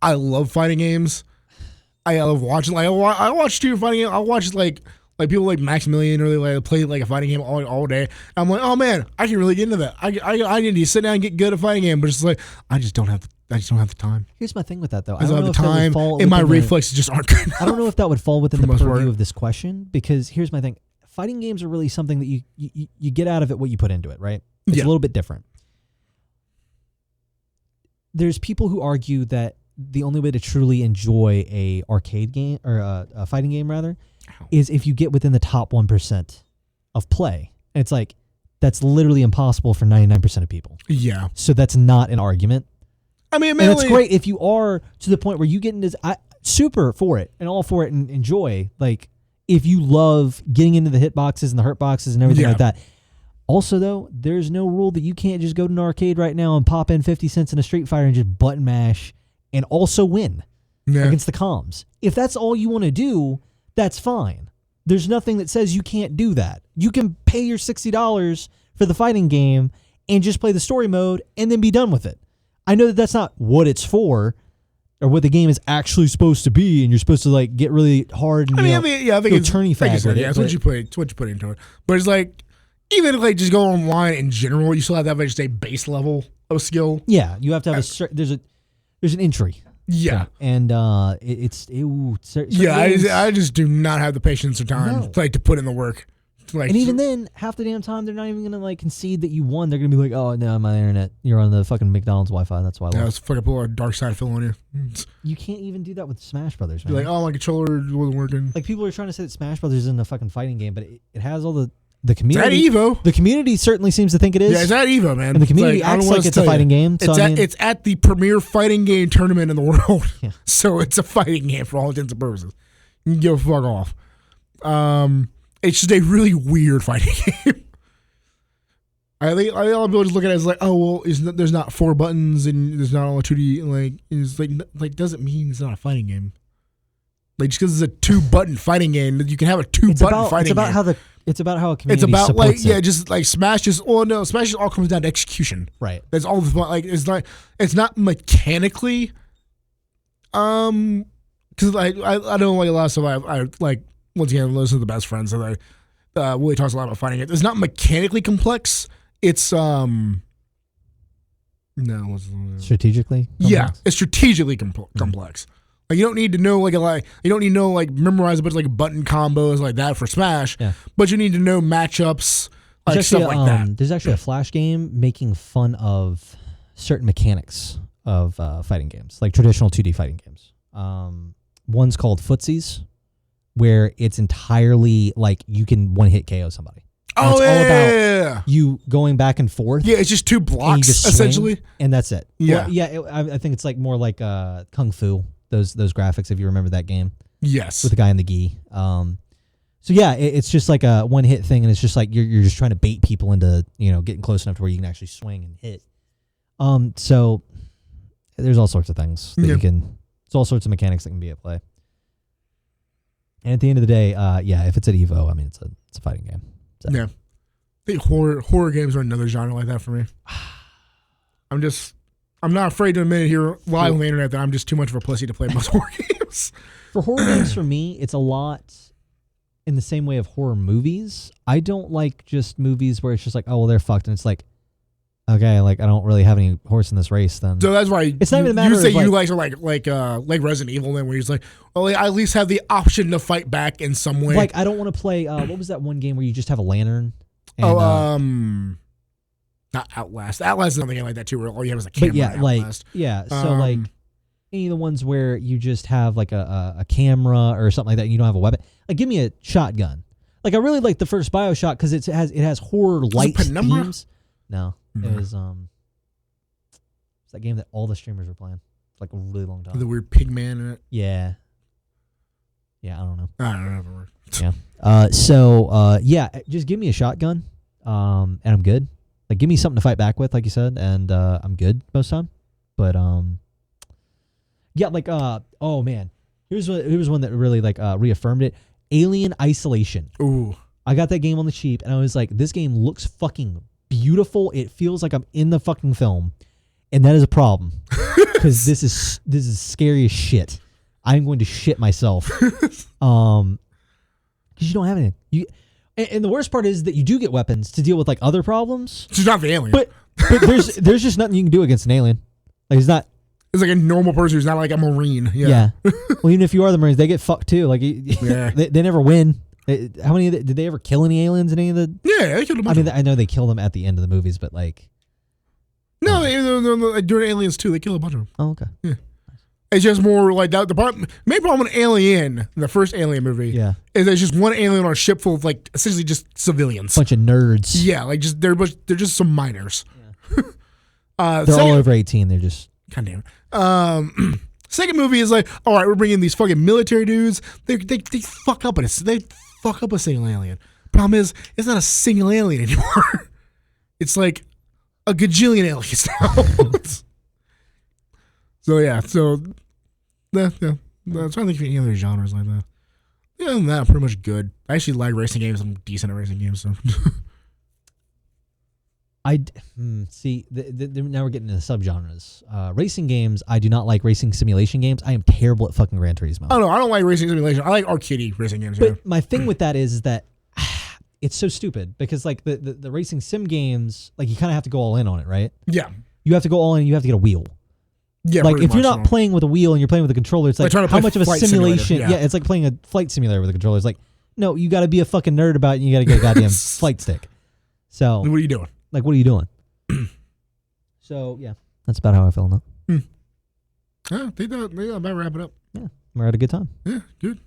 I love fighting games. I love watching. Like I watch two fighting games. I watch like people like Maximilian or they like play like a fighting game all day. I'm like, oh man, I can really get into that. I need to sit down and get good at fighting game, but it's like I just don't have the time. Here's my thing with that though. I don't have the time, and my reflexes just aren't good enough. I don't know if that would fall within the purview of this question because here's my thing. Fighting games are really something that you get out of it what you put into it, right? It's a little bit different. There's people who argue that the only way to truly enjoy a arcade game or a fighting game rather is if you get within the top 1% of play. And it's like that's literally impossible for 99% of people. Yeah. So that's not an argument. I mean, and it's great if you are to the point where you get into super for it and all for it and enjoy. Like if you love getting into the hitboxes and the hurt boxes and everything like that. Also, though, there's no rule that you can't just go to an arcade right now and pop in 50 cents in a Street Fighter and just button mash and also win against the comms. If that's all you want to do, that's fine. There's nothing that says you can't do that. You can pay your $60 for the fighting game and just play the story mode and then be done with it. I know that that's not what it's for or what the game is actually supposed to be, and you're supposed to like get really hard and I think it's attorney fag with it. Yeah, it's what you put into it. But it's like even like just go online in general, you still have to have just a base level of skill. Yeah, you have to have there's an entry. Yeah, and I just do not have the patience or time to put in the work. Like, and even then, half the damn time they're not even gonna like concede that you won. They're gonna be like, "Oh no, my internet. You're on the fucking McDonald's Wi-Fi. That's why." Yeah, it's fucking put a dark side fill on you. You can't even do that with Smash Brothers, man. You're like, oh, my controller wasn't working. Like people are trying to say that Smash Brothers isn't a fucking fighting game, but it has all the community. It's at Evo. The community certainly seems to think it is. Yeah, it's at Evo, man. And the community acts like it's a fighting game. So it's at the premier fighting game tournament in the world. Yeah. So it's a fighting game for all intents and purposes. You can go fuck off. It's just a really weird fighting game. I think all people just look at it as like, oh well, there's not 4 buttons and there's not all a 2D. Like it's like doesn't mean it's not a fighting game. Like just because it's a 2-button fighting game, you can have a 2-button fighting game. It's about how a community It's about supports it. just like Smash. Smash just all comes down to execution. Right. That's all the fun. Like it's not mechanically. Because I know like a lot of stuff. I like once again listen to the best friends and Willie talks a lot about fighting it. It's not mechanically complex. It's no. Strategically. Yeah, it's strategically complex. Like you don't need to know you don't need to know memorize a bunch of like button combos like that for Smash. Yeah. But you need to know matchups, like stuff like that. There's actually a Flash game making fun of certain mechanics of fighting games, like traditional 2D fighting games. One's called Footsies, where it's entirely like you can one-hit KO somebody. And it's all about you going back and forth. Yeah, it's just 2 blocks essentially, and that's it. Yeah, well, I think it's like more like Kung Fu. Those graphics, if you remember that game. Yes. With the guy in the gi. So yeah, it's just like a one-hit thing, and it's just like you're just trying to bait people into getting close enough to where you can actually swing and hit. So there's all sorts of things that you can. It's all sorts of mechanics that can be at play. And at the end of the day, if it's at Evo, I mean it's a fighting game. So. Yeah, I think horror games are another genre like that for me. I'm not afraid to admit it here live on the internet that I'm just too much of a pussy to play most horror games. For horror games, for me, it's a lot in the same way of horror movies. I don't like just movies where it's just like, oh, well, they're fucked. And it's like, okay, like I don't really have any horse in this race then. So that's why it's not even a matter you say of you guys are like Resident Evil then, where he's like, well, I at least have the option to fight back in some way. Like I don't want to play, what was that one game where you just have a lantern? And, not Outlast. Outlast is another game like that too, where all you have is a camera. But so like any of the ones where you just have like a camera or something like that, and you don't have a weapon. Like, give me a shotgun. Like, I really like the first BioShock because it has horror light themes. No, it was it's that game that all the streamers were playing like a really long time. The weird pig man in it. Yeah, I don't know. I don't know. Yeah. Just give me a shotgun, and I'm good. Like, give me something to fight back with, like you said, and I'm good most of the time. But oh man, here's one that really reaffirmed it. Alien Isolation. Ooh, I got that game on the cheap, and I was like, this game looks fucking beautiful. It feels like I'm in the fucking film, and that is a problem because this is scary as shit. I'm going to shit myself. Because you don't have anything. And the worst part is that you do get weapons to deal with like other problems. It's not the alien, but there's just nothing you can do against an alien. Like it's not. It's like a normal person who's not like a Marine. Yeah. Well, even if you are the Marines, they get fucked too. Like they never win. How many did they ever kill any aliens in any of the? Yeah, they killed a bunch. I mean, I know they kill them at the end of the movies, but like. No, during Aliens 2, they kill a bunch of them. Oh, okay. Yeah. It's just more like that. The main problem with Alien, the first Alien movie, is there's just one alien on a ship full of like essentially just civilians, bunch of nerds. Yeah, like just they're just some minors. Yeah. They're all over 18. They're just goddamn. Second movie is like, all right, we're bringing these fucking military dudes. They fuck up a single alien. Problem is, it's not a single alien anymore. It's like a gajillion aliens now. I'm trying to think of any other genres like that. Yeah, other than that, I'm pretty much good. I actually like racing games. I'm decent at racing games. So. See. Now we're getting into subgenres. Racing games. I do not like racing simulation games. I am terrible at fucking Gran Turismo. Oh no, I don't like racing simulation. I like arcadey racing games. But my thing with that is that it's so stupid because like the racing sim games, like you kind of have to go all in on it, right? Yeah. You have to go all in. And you have to get a wheel. Yeah, like if you're not playing with a wheel and you're playing with a controller, it's like how much of a simulation? Yeah, it's like playing a flight simulator with a controller. It's like, no, you got to be a fucking nerd about it and you got to get a goddamn flight stick. So what are you doing? Like, what are you doing? So yeah, that's about how I feel now. Yeah, they about wrap it up. Yeah, we're at a good time. Yeah, good.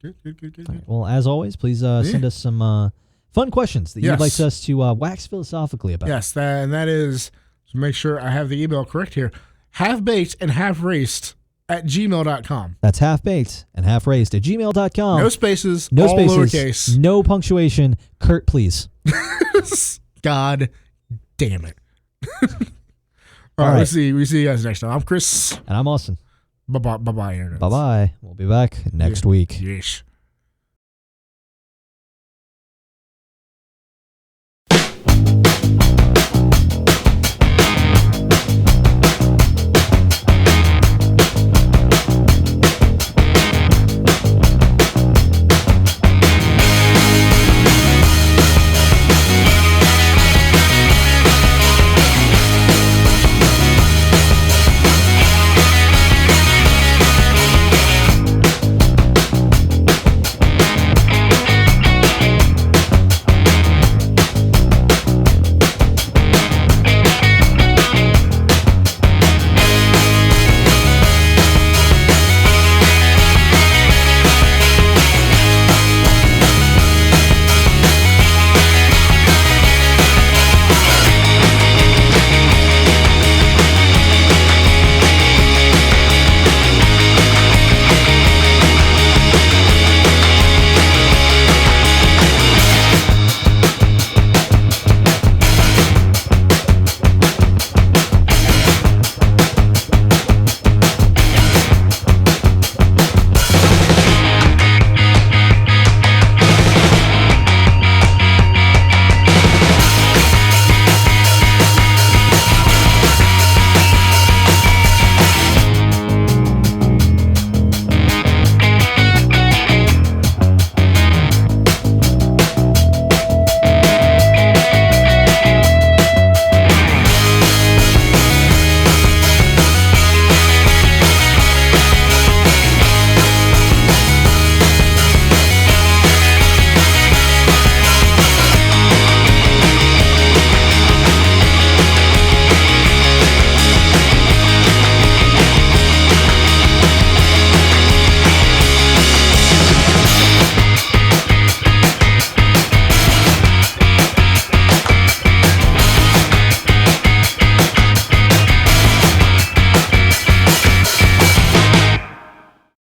Right, well, as always, please send us some fun questions that you'd like us to wax philosophically about. Yes, that is. So make sure I have the email correct here. Half-baked and half-raced @gmail.com. That's half-baked and half-raced @gmail.com. No spaces, no all spaces, lowercase. no punctuation. Kurt, please. God damn it. All right, we see you guys next time. I'm Chris. And I'm Austin. Bye bye, internet. Bye bye. We'll be back next week. Yes.